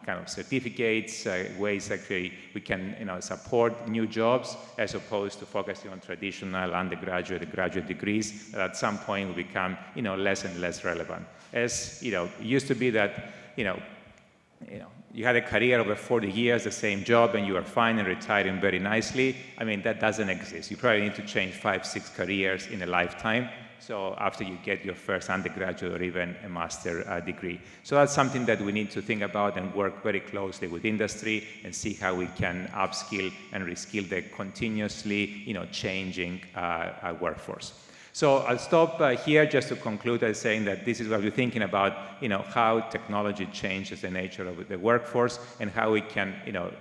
kind of certificates, ways actually we can, support new jobs, as opposed to focusing on traditional undergraduate and graduate degrees that at some point will become, less and less relevant. As, it used to be that, you had a career over 40 years, the same job, and you are fine and retiring very nicely. I mean, that doesn't exist. You probably need to change 5, 6 careers in a lifetime. So after you get your first undergraduate or even a master degree. So that's something that we need to think about and work very closely with industry and see how we can upskill and reskill the continuously changing workforce. So I'll stop here just to conclude by saying that this is what we're thinking about, how technology changes the nature of the workforce and how we can,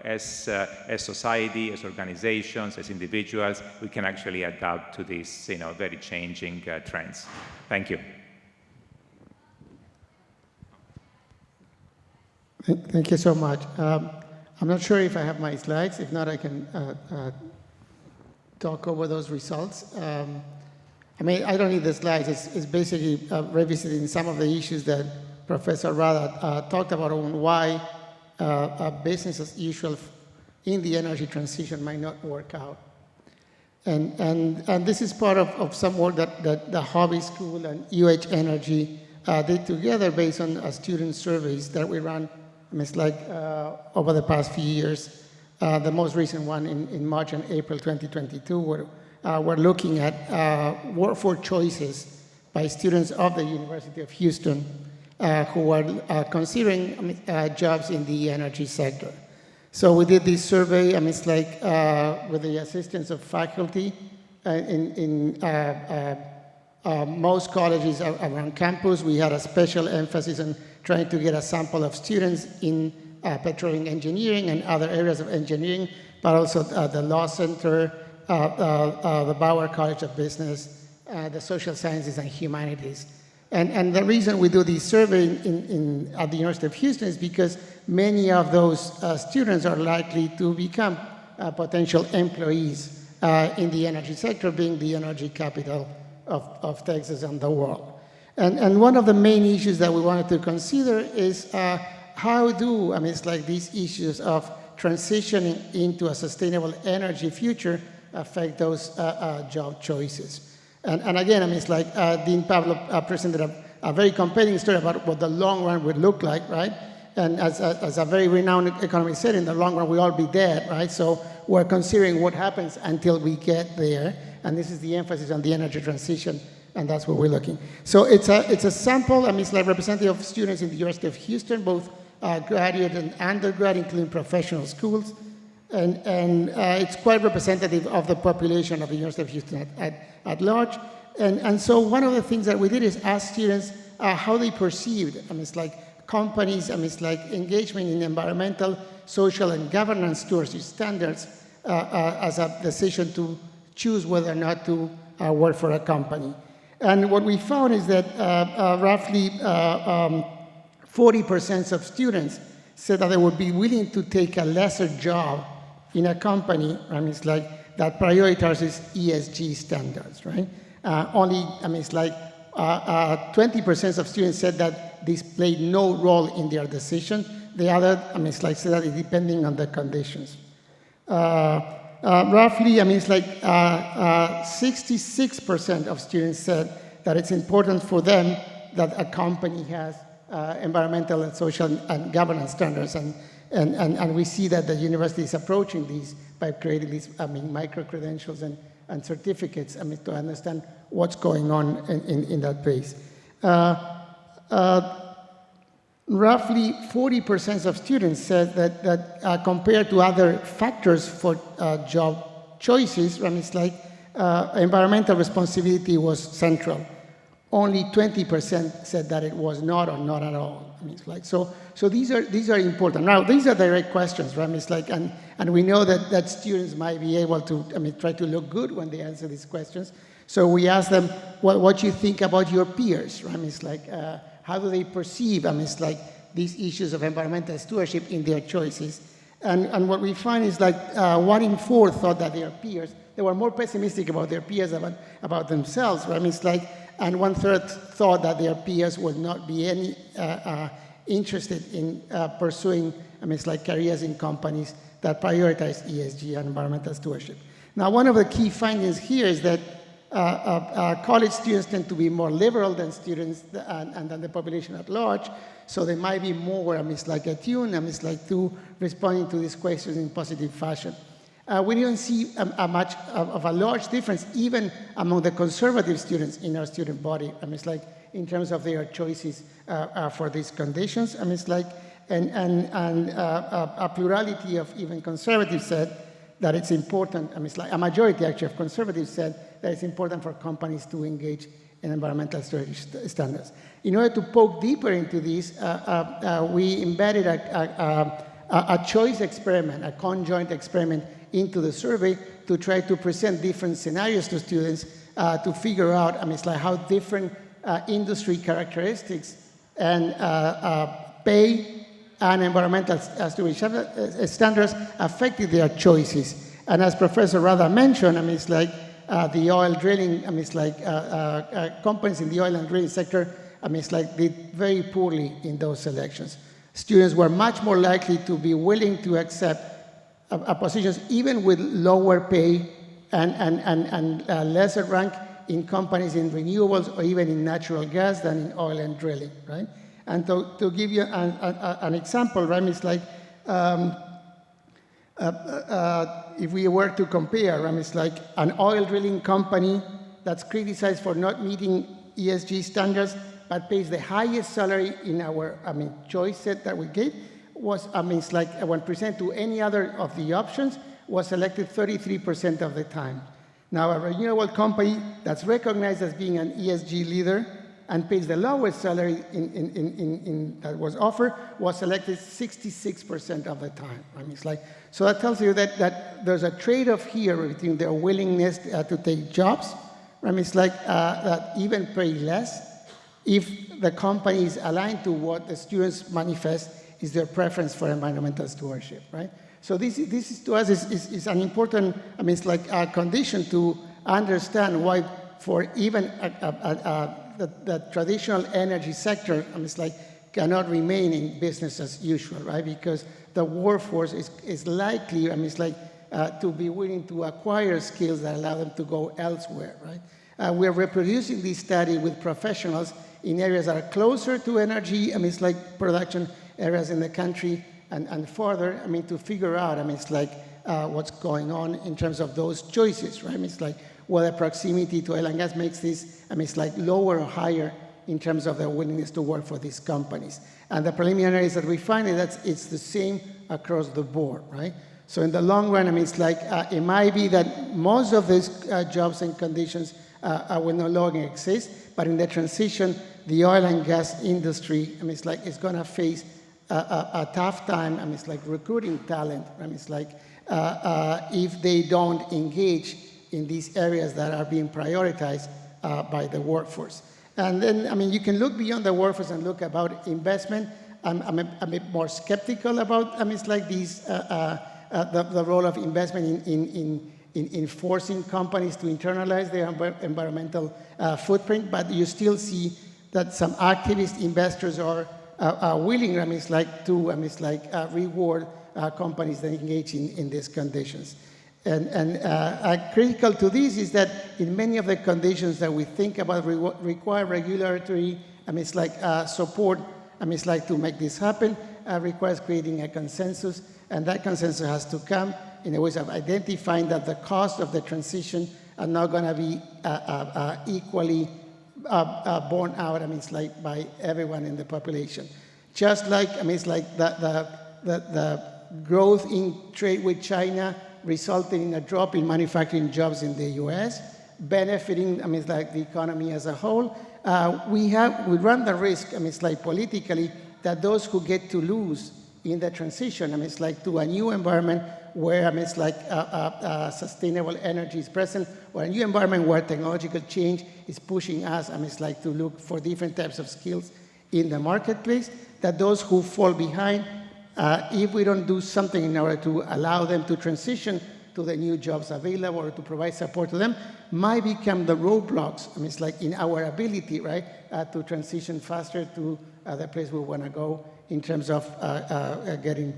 as society, as organizations, as individuals, we can actually adapt to these, very changing trends. Thank you. Thank you so much. I'm not sure if I have my slides. If not, I can talk over those results. I mean, I don't need the slides. It's basically revisiting some of the issues that Professor Rada talked about on why business as usual in the energy transition might not work out. And this is part of some work that the Hobby School and UH Energy did together based on student surveys that we ran, it's like over the past few years. The most recent one in March and April 2022, where we're looking at workforce choices by students of the University of Houston who are considering jobs in the energy sector. So we did this survey, it's like with the assistance of faculty in most colleges around campus. We had a special emphasis on trying to get a sample of students in petroleum engineering and other areas of engineering, but also the Law Center, the Bauer College of Business, the Social Sciences and Humanities. And the reason we do this survey at the University of Houston is because many of those students are likely to become potential employees in the energy sector, being the energy capital of Texas and the world. And one of the main issues that we wanted to consider is how do, it's like these issues of transitioning into a sustainable energy future affect those job choices. And again, it's like Dean Pablo presented a very compelling story about what the long run would look like, right? And as a very renowned economist said, in the long run, we'll all be dead, right? So we're considering what happens until we get there. And this is the emphasis on the energy transition, and that's what we're looking. So it's a sample, it's like representative of students in the University of Houston, both graduate and undergrad, including professional schools. And it's quite representative of the population of the University of Houston at large. And so one of the things that we did is ask students how they perceived, it's like companies, it's like engagement in environmental, social, and governance stewardship standards as a decision to choose whether or not to work for a company. And what we found is that roughly 40% of students said that they would be willing to take a lesser job in a company, it's like that prioritizes ESG standards, right? Only, it's like 20% of students said that this played no role in their decision. The other, it's like said that it's depending on the conditions. Roughly, it's like 66% of students said that it's important for them that a company has environmental and social and governance standards, and we see that the university is approaching these by creating these, micro-credentials and certificates, to understand what's going on in that base. Roughly 40% of students said that compared to other factors for job choices, it's like environmental responsibility was central. Only 20% said that it was not or not at all. It's like, so these are important. Now, these are direct questions, right? It's like, and we know that students might be able to, try to look good when they answer these questions. So we ask them, what you think about your peers, right? It's like, how do they perceive, it's like these issues of environmental stewardship in their choices. And what we find is like 1 in 4 thought that their peers, they were more pessimistic about their peers than about themselves, right? It's like, and 1/3 thought that their peers would not be any interested in pursuing, it's like careers in companies that prioritize ESG and environmental stewardship. Now, one of the key findings here is that college students tend to be more liberal than students and than the population at large, so they might be more, it's like attuned, it's like to responding to these questions in positive fashion. We didn't see much of a large difference even among the conservative students in our student body. It's like in terms of their choices for these conditions. It's like, and a plurality of even conservatives said that it's important. It's like a majority actually of conservatives said that it's important for companies to engage in environmental standards. In order to poke deeper into this, we embedded a choice experiment, a conjoint experiment into the survey to try to present different scenarios to students to figure out, it's like how different industry characteristics and pay and environmental standards affected their choices. And as Professor Rada mentioned, it's like the oil drilling, it's like companies in the oil and drilling sector, it's like did very poorly in those selections. Students were much more likely to be willing to accept positions even with lower pay and lesser rank in companies in renewables or even in natural gas than in oil and drilling, right? And to give you an example, right, it's like if we were to compare, it's like an oil drilling company that's criticized for not meeting ESG standards but pays the highest salary in our choice set that we gave was, it's like when presented to any other of the options, was selected 33% of the time. Now, a renewable company that's recognized as being an ESG leader and pays the lowest salary that was offered was selected 66% of the time. It's like, so that tells you that there's a trade-off here between their willingness to take jobs, it's like that even pay less if the company is aligned to what the students manifest is their preference for environmental stewardship, right? So this is to us is an important, I mean, it's like a condition to understand why for even the traditional energy sector, I mean, it's like cannot remain in business as usual, right? Because the workforce is likely, I mean, it's like to be willing to acquire skills that allow them to go elsewhere, right? We're reproducing this study with professionals in areas that are closer to energy, I mean, it's like production areas in the country and further, I mean, to figure out, I mean, it's like what's going on in terms of those choices, right? I mean, it's like whether proximity to oil and gas makes this, I mean, it's like lower or higher in terms of their willingness to work for these companies. And the preliminaries that we find is that it's the same across the board, right? So in the long run, I mean, it's like it might be that most of these jobs and conditions will no longer exist, but in the transition, the oil and gas industry, I mean, it's like it's going to face a tough time. I mean, it's like recruiting talent. I mean, it's like if they don't engage in these areas that are being prioritized by the workforce. And then, I mean, you can look beyond the workforce and look about investment. I'm a bit more skeptical about, I mean, it's like these, the role of investment in forcing companies to internalize their environmental footprint, but you still see that some activist investors are willing, I mean, it's like to, I mean, it's like reward companies that engage in these conditions. And critical to this is that in many of the conditions that we think about require regulatory, I mean, it's like support, I mean, it's like to make this happen, requires creating a consensus, and that consensus has to come in a way of identifying that the cost of the transition are not going to be equally borne out, I mean, it's like by everyone in the population. Just like, I mean, it's like the growth in trade with China resulting in a drop in manufacturing jobs in the US, benefiting, I mean, it's like the economy as a whole. We run the risk, I mean, it's like politically, that those who get to lose in the transition, I mean, it's like to a new environment where, I mean, it's like sustainable energy is present, or a new environment where technological change is pushing us, I mean, it's like to look for different types of skills in the marketplace, that those who fall behind, if we don't do something in order to allow them to transition to the new jobs available or to provide support to them, might become the roadblocks, I mean, it's like in our ability, right, to transition faster to the place we want to go in terms of getting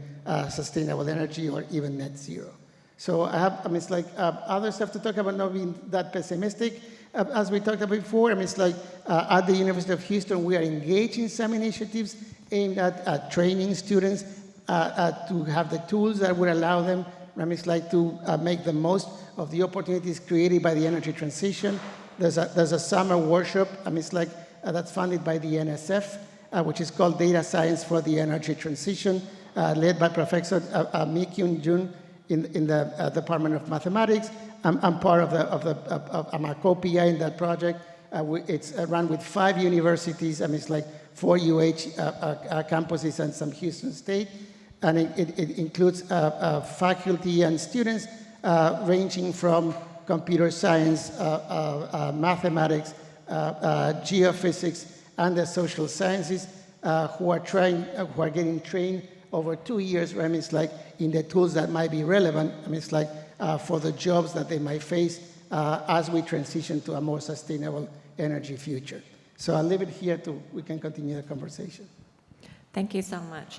sustainable energy or even net zero. So I mean, it's like other stuff to talk about, not being that pessimistic. As we talked about before, I mean, it's like at the University of Houston, we are engaged in some initiatives aimed at training students to have the tools that would allow them, I mean, it's like to make the most of the opportunities created by the energy transition. There's a summer workshop, I mean, it's like that's funded by the NSF, which is called Data Science for the Energy Transition, led by Professor Mi-Kyun Jun in the Department of Mathematics. I'm part I'm a co-PI in that project. It's run with 5 universities, I mean, it's like 4 UH campuses and some Houston State. And it includes faculty and students ranging from computer science, mathematics, geophysics, and the social sciences who are getting trained over 2 years, I mean, it's like in the tools that might be relevant, I mean, it's like for the jobs that they might face as we transition to a more sustainable energy future. So I'll leave it here we can continue the conversation. Thank you so much.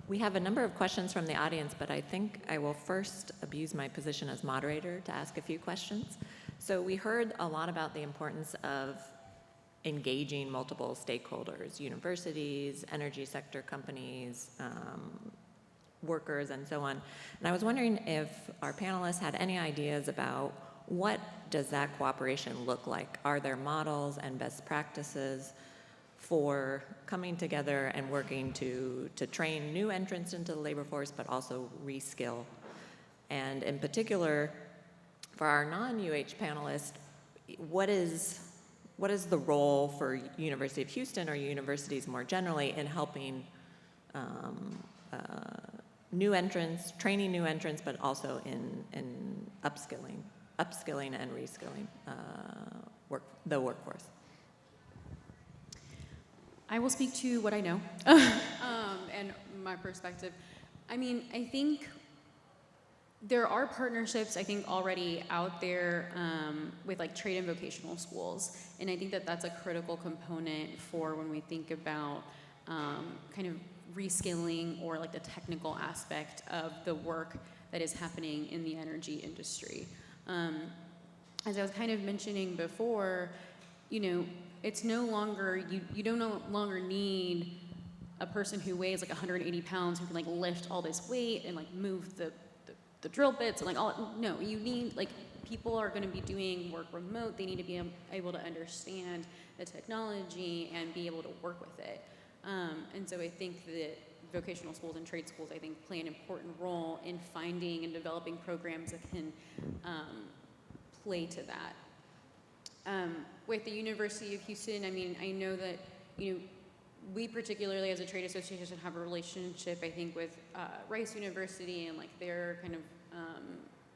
We have a number of questions from the audience, but I think I will first abuse my position as moderator to ask a few questions. So we heard a lot about the importance of engaging multiple stakeholders, universities, energy sector companies, workers, and so on. And I was wondering if our panelists had any ideas about what does that cooperation look like? Are there models and best practices for coming together and working to train new entrants into the labor force, but also reskill? And in particular, for our non-UH panelists, what is the role for University of Houston or universities more generally in helping new entrants, training new entrants, but also in upskilling and reskilling the workforce? I will speak to what I know and my perspective. I mean, I think there are partnerships, I think, already out there with like trade and vocational schools. And I think that that's a critical component for when we think about kind of reskilling or like the technical aspect of the work that is happening in the energy industry. As I was kind of mentioning before, you know, it's no longer, you don't no longer need a person who weighs like 180 pounds who can like lift all this weight and like move the drill bits and like all, no, you need, like, people are going to be doing work remote. They need to be able to understand the technology and be able to work with it. And so I think that vocational schools and trade schools, I think, play an important role in finding and developing programs that can play to that. With the University of Houston, I mean, I know that, you know, we particularly as a trade association have a relationship, I think, with Rice University and like their kind of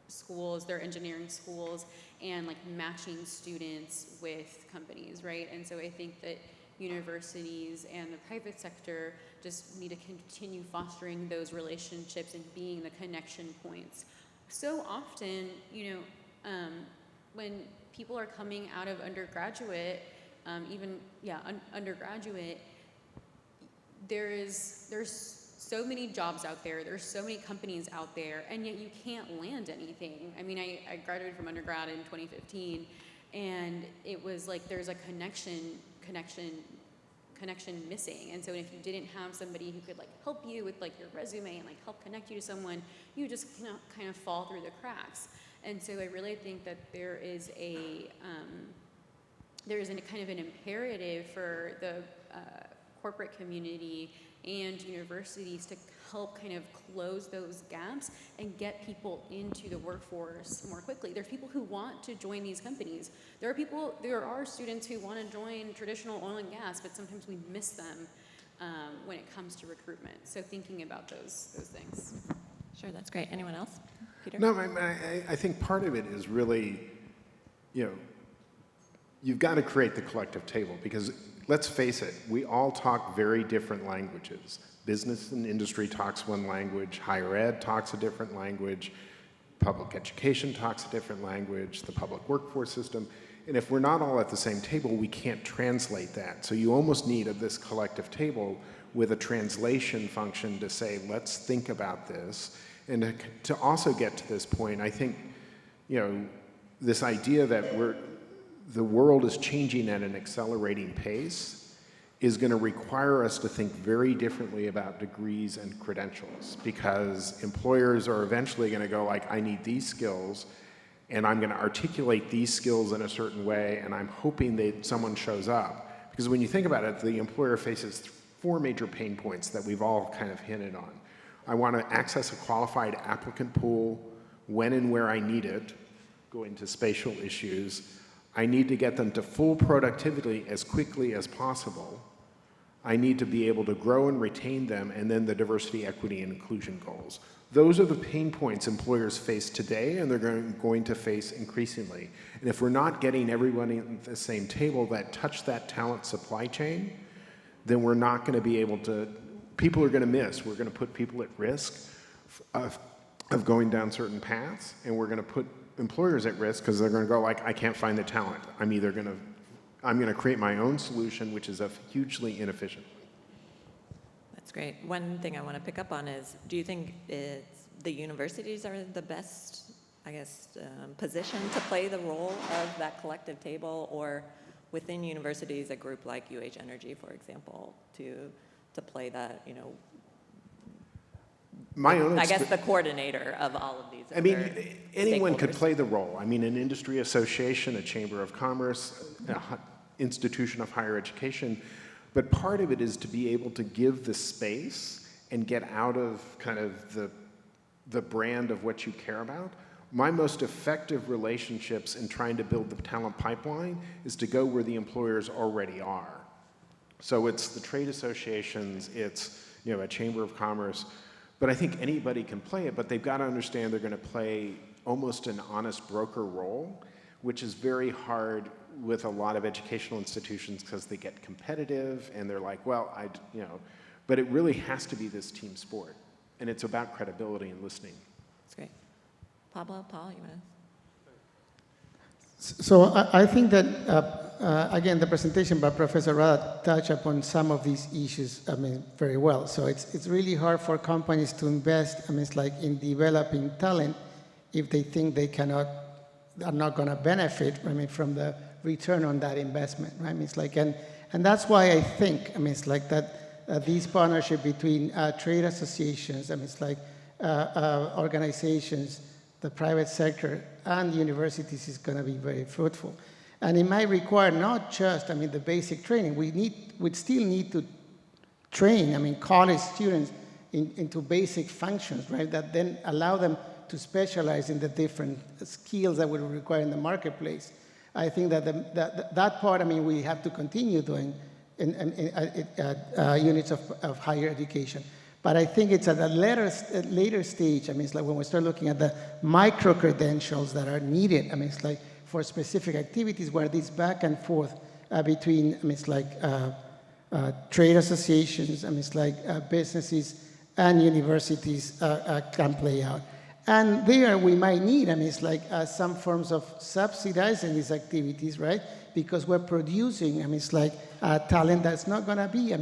schools, their engineering schools, and like matching students with companies, right? And so I think that universities and the private sector just need to continue fostering those relationships and being the connection points. So often, you know, when people are coming out of undergraduate, undergraduate, there's so many jobs out there, there's so many companies out there, and yet you can't land anything. I mean, I graduated from undergrad in 2015, and it was like there's a connection missing. And so if you didn't have somebody who could like help you with like your resume and like help connect you to someone, you just kind of fall through the cracks. And so I really think that there is a kind of an imperative for the corporate community and universities to help kind of close those gaps and get people into the workforce more quickly. There's people who want to join these companies. There are students who want to join traditional oil and gas, but sometimes we miss them when it comes to recruitment. So thinking about those things. Sure, that's great. Anyone else? Peter? No, I think part of it is really, you know, you've got to create the collective table because let's face it, we all talk very different languages. Business and industry talks one language, higher ed talks a different language, public education talks a different language, the public workforce system. And if we're not all at the same table, we can't translate that. So you almost need this collective table with a translation function to say, let's think about this. And to also get to this point, I think, you know, this idea that the world is changing at an accelerating pace is going to require us to think very differently about degrees and credentials because employers are eventually going to go like, I need these skills and I'm going to articulate these skills in a certain way and I'm hoping that someone shows up. Because when you think about it, the employer faces 4 major pain points that we've all kind of hinted on. I want to access a qualified applicant pool when and where I need it, go into spatial issues. I need to get them to full productivity as quickly as possible. I need to be able to grow and retain them, and then the diversity, equity, and inclusion goals. Those are the pain points employers face today, and they're going to face increasingly. And if we're not getting everybody at the same table that touch that talent supply chain, then we're not going to be able to, people are going to miss. We're going to put people at risk of going down certain paths, and we're going to put employers at risk because they're going to go like, I can't find the talent. I'm going to create my own solution, which is hugely inefficient. That's great. One thing I want to pick up on is, do you think the universities are the best, I guess, position to play the role of that collective table, or within universities, a group like UH Energy, for example, to play that, you know, I guess the coordinator of all of these. I mean, anyone could play the role. I mean, an industry association, a chamber of commerce, an institution of higher education. But part of it is to be able to give the space and get out of kind of the brand of what you care about. My most effective relationships in trying to build the talent pipeline is to go where the employers already are. So it's the trade associations, it's, you know, a chamber of commerce. But I think anybody can play it, but they've got to understand they're going to play almost an honest broker role, which is very hard with a lot of educational institutions because they get competitive and they're like, well, but it really has to be this team sport. And it's about credibility and listening. That's great. Paul, you want to? So I think that, again, the presentation by Professor Rada touched upon some of these issues, very well. So it's really hard for companies to invest, it's like in developing talent if they think they are not going to benefit, from the return on that investment, right? It's like, and that's why I think, it's like that these partnership between trade associations, it's like organizations, the private sector, and universities is going to be very fruitful. And it might require not just, the basic training. We'd still need to train, college students into basic functions, right? That then allow them to specialize in the different skills that would require in the marketplace. I think that that part, we have to continue doing in units of higher education. But I think it's at a later stage. It's like when we start looking at the micro credentials that are needed. It's like for specific activities where this back and forth between, trade associations, businesses and universities can play out. And there we might need, some forms of subsidizing these activities, right? Because we're producing, talent that's not going to be,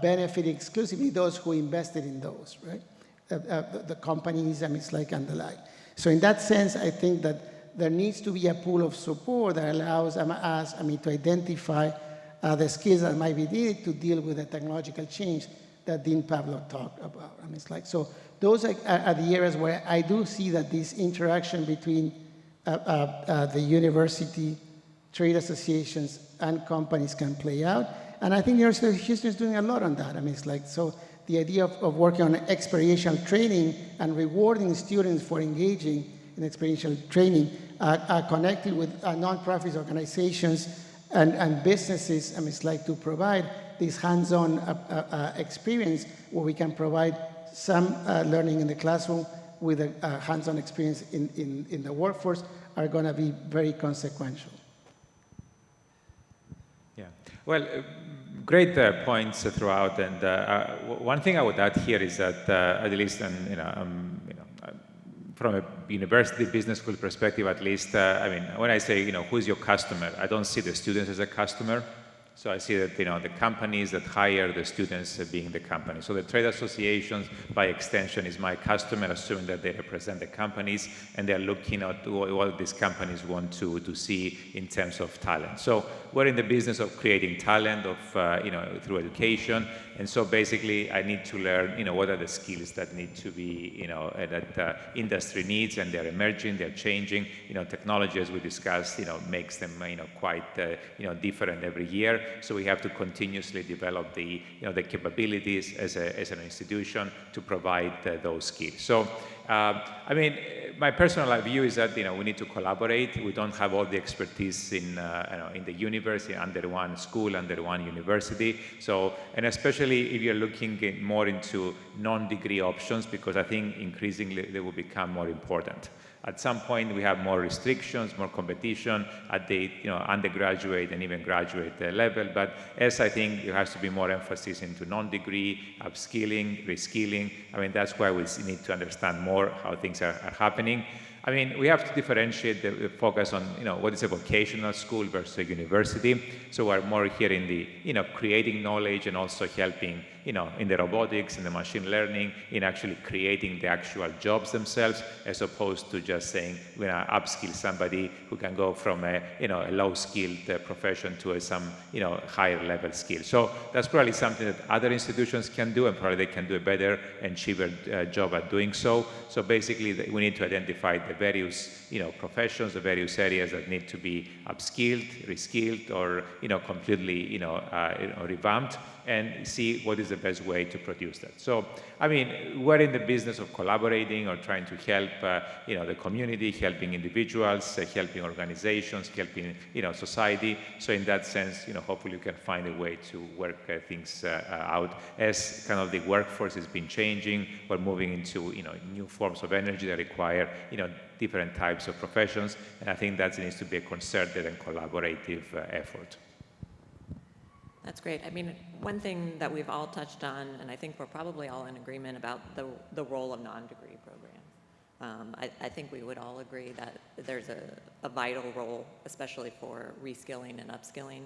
benefiting exclusively those who invested in those, right? The companies, and the like. So in that sense, I think that there needs to be a pool of support that allows us, to identify the skills that might be needed to deal with the technological change that Dean Pavlov talked about. So those are the areas where I do see that this interaction between the university, trade associations, and companies can play out. And I think the University of Houston is doing a lot on that. So the idea of working on experiential training and rewarding students for engaging in experiential training are connected with nonprofit organizations and businesses, to provide this hands-on experience where we can provide some learning in the classroom with a hands-on experience in the workforce are going to be very consequential. Yeah, well, great points throughout. And one thing I would add here is that, at least, from a university business school perspective, at least, when I say, who's your customer, I don't see the students as a customer. So I see that, the companies that hire the students being the company. So the trade associations, by extension, is my customer, assuming that they represent the companies, and they're looking at what these companies want to see in terms of talent. So we're in the business of creating talent, through education. And so basically, I need to learn, what are the skills that need to be, that industry needs, and they're emerging, they're changing. Technology, as we discussed, makes them, quite, different every year. So we have to continuously develop the capabilities as an institution to provide those skills. So, my personal view is that, we need to collaborate. We don't have all the expertise in the university under one school, under one university. So, and especially if you're looking more into non-degree options, because I think increasingly they will become more important. At some point, we have more restrictions, more competition at the undergraduate and even graduate level. But as I think there has to be more emphasis into non-degree, upskilling, reskilling. That's why we need to understand more how things are happening. We have to differentiate the focus on, what is a vocational school versus a university. So we're more here in the, creating knowledge and also helping, in the robotics and the machine learning, in actually creating the actual jobs themselves, as opposed to just saying we're going to upskill somebody who can go from a, a low-skilled profession to some, higher level skill. So that's probably something that other institutions can do, and probably they can do a better and cheaper job at doing so. So basically, we need to identify the various, professions, the various areas that need to be upskilled, reskilled, or, completely, revamped, and see what is the best way to produce that. So, we're in the business of collaborating or trying to help, the community, helping individuals, helping organizations, helping, society. So in that sense, hopefully we can find a way to work things out. As kind of the workforce has been changing, we're moving into, new forms of energy that require, different types of professions. And I think that needs to be a concerted and collaborative effort. That's great. I mean, one thing that we've all touched on, and I think we're probably all in agreement about the role of non-degree programs. I think we would all agree that there's a vital role, especially for reskilling and upskilling,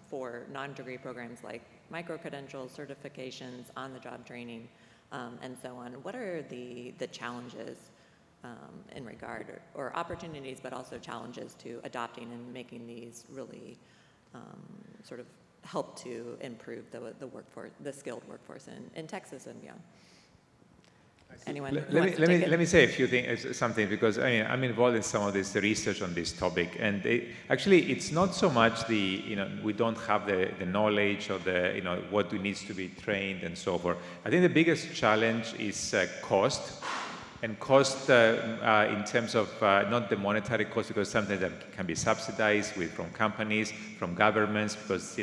for non-degree programs like micro-credentials, certifications, on-the-job training, and so on. What are the challenges in regard, or opportunities, but also challenges to adopting and making these really sort of help to improve the workforce, the skilled workforce in Texas and beyond? Anyone? Let me say a few things, something, because I mean, I'm involved in some of this research on this topic, and actually, it's not so much we don't have the knowledge or what needs to be trained and so forth. I think the biggest challenge is cost. And cost in terms of not the monetary cost, because sometimes that can be subsidized from companies, from governments, because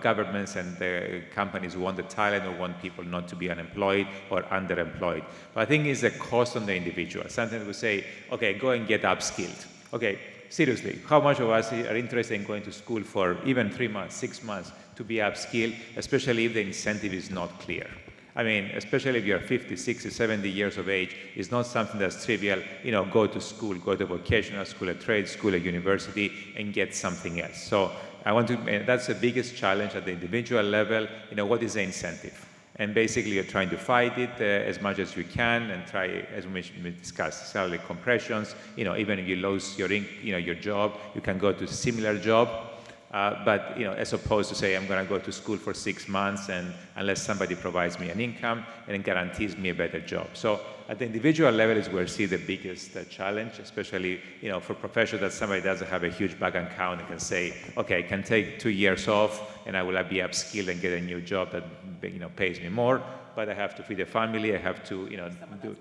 governments and the companies want the talent or want people not to be unemployed or underemployed. But I think it's the cost on the individual. Sometimes we say, okay, go and get upskilled. Okay, seriously, how much of us are interested in going to school for even 3 months, 6 months to be upskilled, especially if the incentive is not clear? I mean, especially if you're 50, 60, 70 years of age, it's not something that's trivial, go to school, go to vocational school, a trade school, a university, and get something else. So that's the biggest challenge at the individual level, what is the incentive? And basically you're trying to fight it as much as you can and try, as we discussed, salary compressions, even if you lose your job, you can go to a similar job. But as opposed to say, I'm going to go to school for 6 months, and unless somebody provides me an income and guarantees me a better job. So at the individual level is where I see the biggest challenge, especially for professionals that somebody doesn't have a huge bank account and can say, okay, I can take 2 years off and I will be upskilled and get a new job that pays me more, but I have to feed a family, I have to do.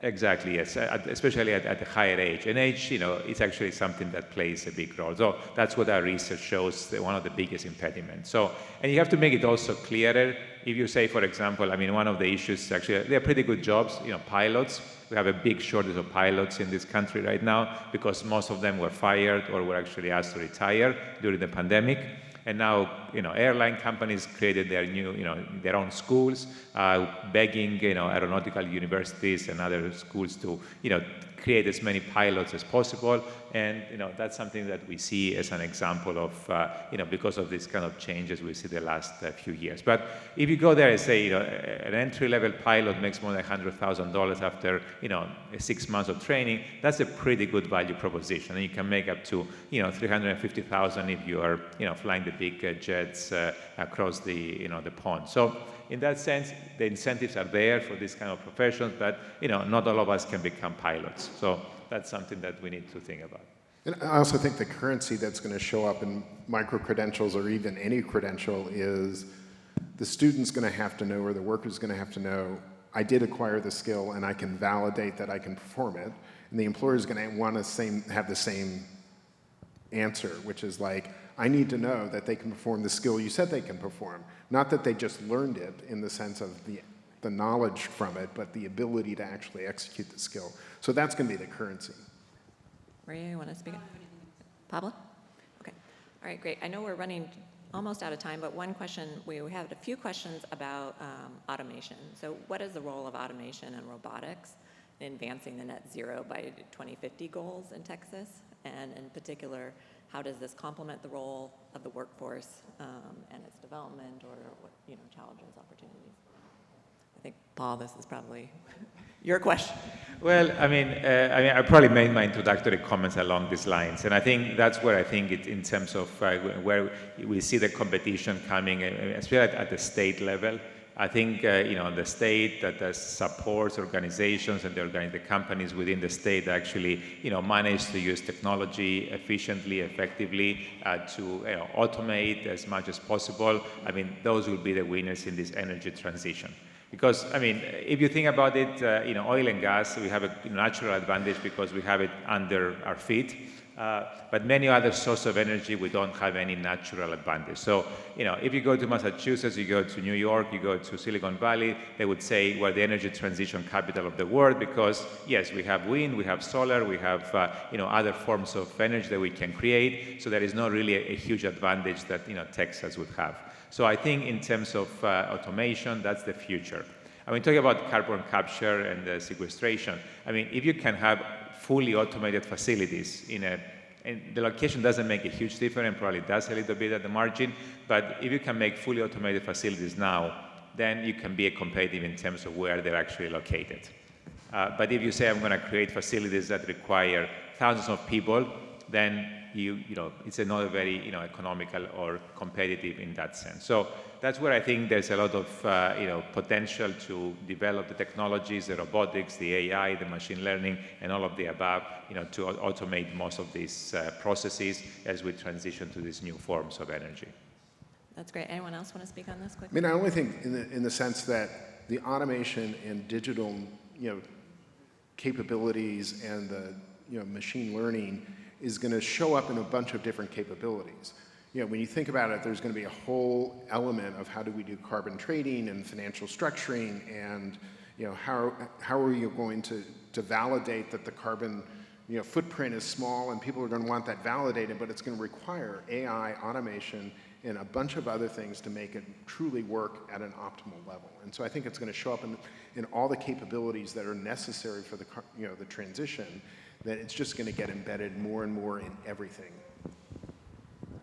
Exactly, yes, especially at a higher age. And age, it's actually something that plays a big role. So that's what our research shows, one of the biggest impediments. So, and you have to make it also clearer. If you say, for example, I mean, one of the issues, actually, they're pretty good jobs, pilots. We have a big shortage of pilots in this country right now because most of them were fired or were actually asked to retire during the pandemic. And now, airline companies created their new, their own schools, begging, aeronautical universities and other schools to, create as many pilots as possible. And, that's something that we see as an example of, because of these kind of changes we see the last few years. But if you go there and say, an entry-level pilot makes more than $100,000 after, 6 months of training, that's a pretty good value proposition. And you can make up to, $350,000 if you are, flying the big jets across the, the pond. So in that sense, the incentives are there for these kind of professions, but, not all of us can become pilots. So that's something that we need to think about. And I also think the currency that's going to show up in micro-credentials or even any credential is the student's going to have to know, or the worker's going to have to know, I did acquire the skill and I can validate that I can perform it. And the employer's going to want to have the same answer, which is like, I need to know that they can perform the skill you said they can perform. Not that they just learned it in the sense of the knowledge from it, but the ability to actually execute the skill. So that's going to be the currency. Maria, you want to speak? Pablo? Okay. All right, great. I know we're running almost out of time, but one question, we have a few questions about automation. So what is the role of automation and robotics in advancing the net zero by 2050 goals in Texas? And in particular, how does this complement the role of the workforce and its development, or what challenges, opportunities? I think, Paul, this is probably your question. Well, I probably made my introductory comments along these lines, and I think that's where I think in terms of where we see the competition coming, especially at the state level. I think the state that supports organizations and the companies within the state actually manage to use technology efficiently, effectively to automate as much as possible. I mean, those will be the winners in this energy transition. Because, I mean, if you think about it, oil and gas, we have a natural advantage because we have it under our feet. But many other sources of energy, we don't have any natural advantage. So, if you go to Massachusetts, you go to New York, you go to Silicon Valley, they would say we're the energy transition capital of the world because, yes, we have wind, we have solar, we have, other forms of energy that we can create. So there is not really a huge advantage that, Texas would have. So I think in terms of automation, that's the future. I mean, talking about carbon capture and sequestration, I mean, if you can have fully automated facilities and the location doesn't make a huge difference, and probably does a little bit at the margin, but if you can make fully automated facilities now, then you can be competitive in terms of where they're actually located. But if you say, I'm going to create facilities that require thousands of people, then it's not very economical or competitive in that sense. So that's where I think there's a lot of potential to develop the technologies, the robotics, the AI, the machine learning, and all of the above, to automate most of these processes as we transition to these new forms of energy. That's great. Anyone else want to speak on this quickly? I mean, I only think in the sense that the automation and digital, capabilities and the, machine learning is going to show up in a bunch of different capabilities. When you think about it, there's going to be a whole element of how do we do carbon trading and financial structuring, and how are you going to validate that the carbon footprint is small, and people are going to want that validated, but it's going to require AI, automation, and a bunch of other things to make it truly work at an optimal level. And so I think it's going to show up in all the capabilities that are necessary for the the transition, that it's just going to get embedded more and more in everything.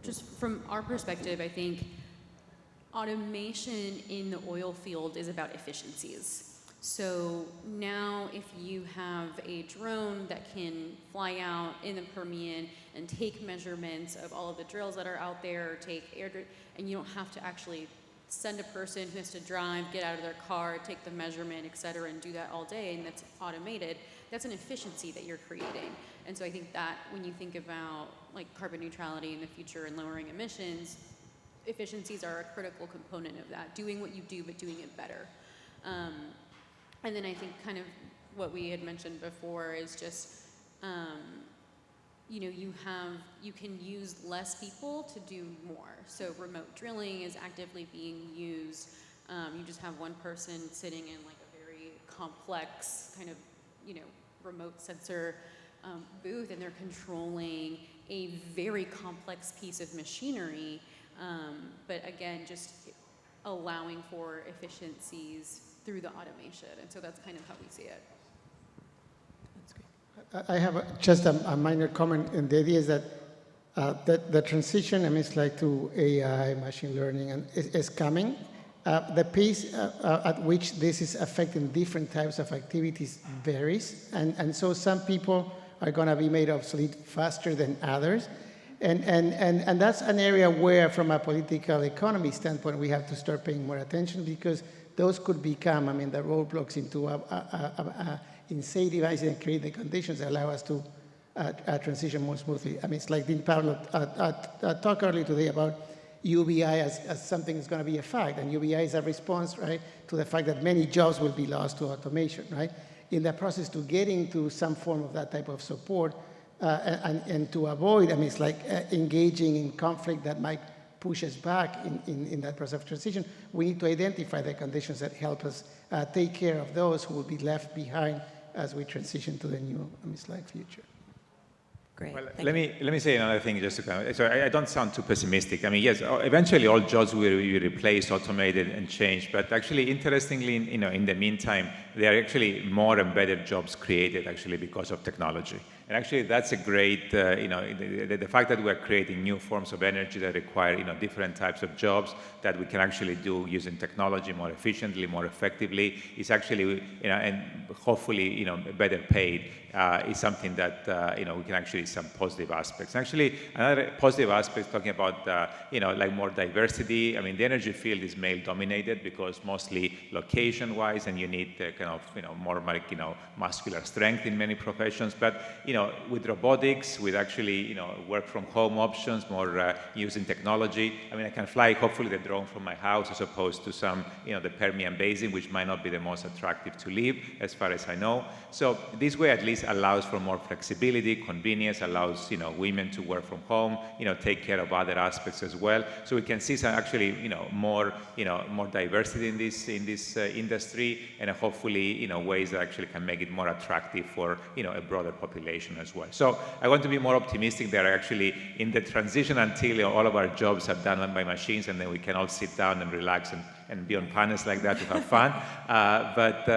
Just from our perspective, I think automation in the oil field is about efficiencies. So now if you have a drone that can fly out in the Permian and take measurements of all of the drills that are out there, take air, and you don't have to actually send a person who has to drive, get out of their car, take the measurement, et cetera, and do that all day, and that's automated, that's an efficiency that you're creating. And so I think that when you think about like carbon neutrality in the future and lowering emissions, efficiencies are a critical component of that, doing what you do but doing it better. And then I think kind of what we had mentioned before is just, you can use less people to do more. So remote drilling is actively being used. You just have one person sitting in like a very complex kind of, remote sensor booth, and they're controlling a very complex piece of machinery. But again, just allowing for efficiencies through the automation. And so that's kind of how we see it. That's great. I have just a minor comment, and the idea is that the transition, it's like to AI, machine learning, and is coming. The pace at which this is affecting different types of activities varies, and so some people are going to be made obsolete faster than others. And that's an area where, from a political economy standpoint, we have to start paying more attention, because those could become, the roadblocks into incentivizing and create the conditions that allow us to transition more smoothly. It's like Dean Pablo talked earlier today about UBI as something that's going to be a fact, and UBI is a response, right, to the fact that many jobs will be lost to automation, right? In the process to getting to some form of that type of support, and to avoid, it's like engaging in conflict that might push us back in that process of transition. We need to identify the conditions that help us take care of those who will be left behind as we transition to the new future. Great. Well, let me say another thing just to kind of, so I don't sound too pessimistic. Yes, eventually all jobs will be replaced, automated, and changed. But actually, interestingly, in the meantime, there are actually more and better jobs created actually because of technology. And actually, that's a great, the fact that we're creating new forms of energy that require, different types of jobs that we can actually do using technology more efficiently, more effectively, is actually, and hopefully, better paid, is something that, we can actually some positive aspects. Actually, another positive aspect, talking about, like more diversity. The energy field is male-dominated because mostly location-wise, and you need kind of, more like, muscular strength in many professions. But, with robotics, with actually, work from home options, more using technology. I mean, I can fly, hopefully, the drone from my house as opposed to some, the Permian Basin, which might not be the most attractive to live, as far as I know. So this way at least allows for more flexibility, convenience, allows, women to work from home, take care of other aspects as well. So we can see some actually, more diversity in this industry, and hopefully, ways that actually can make it more attractive for, a broader population as well. So I want to be more optimistic that actually in the transition until all of our jobs are done by machines, and then we can all sit down and relax and be on panels like that to have fun. But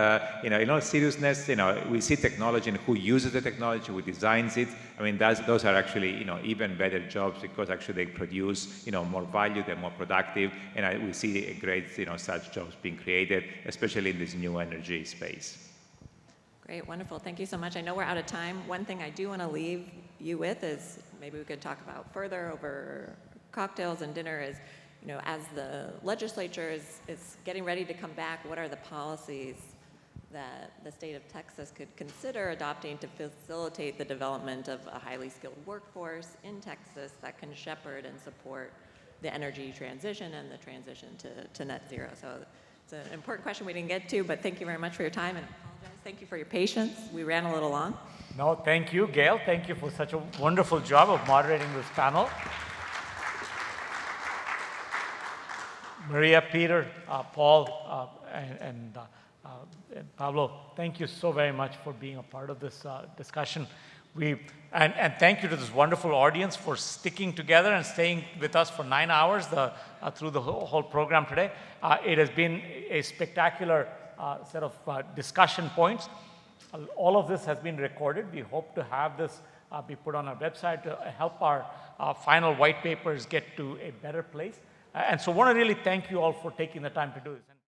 in all seriousness, we see technology and who uses the technology, who designs it. I mean, those are actually even better jobs because actually they produce more value, they're more productive, and we see a great such jobs being created, especially in this new energy space. Great, wonderful. Thank you so much. I know we're out of time. One thing I do want to leave you with is maybe we could talk about further over cocktails and dinner is, as the legislature is getting ready to come back, what are the policies that the state of Texas could consider adopting to facilitate the development of a highly skilled workforce in Texas that can shepherd and support the energy transition and the transition to net zero? So it's an important question we didn't get to, but thank you very much for your time, and I apologize. Thank you for your patience. We ran a little long. No, thank you, Gail. Thank you for such a wonderful job of moderating this panel. Maria, Peter, Paul, and Pablo, thank you so very much for being a part of this discussion. And thank you to this wonderful audience for sticking together and staying with us for 9 hours through the whole program today. It has been a spectacular set of discussion points. All of this has been recorded. We hope to have this be put on our website to help our final white papers get to a better place. And so I want to really thank you all for taking the time to do this.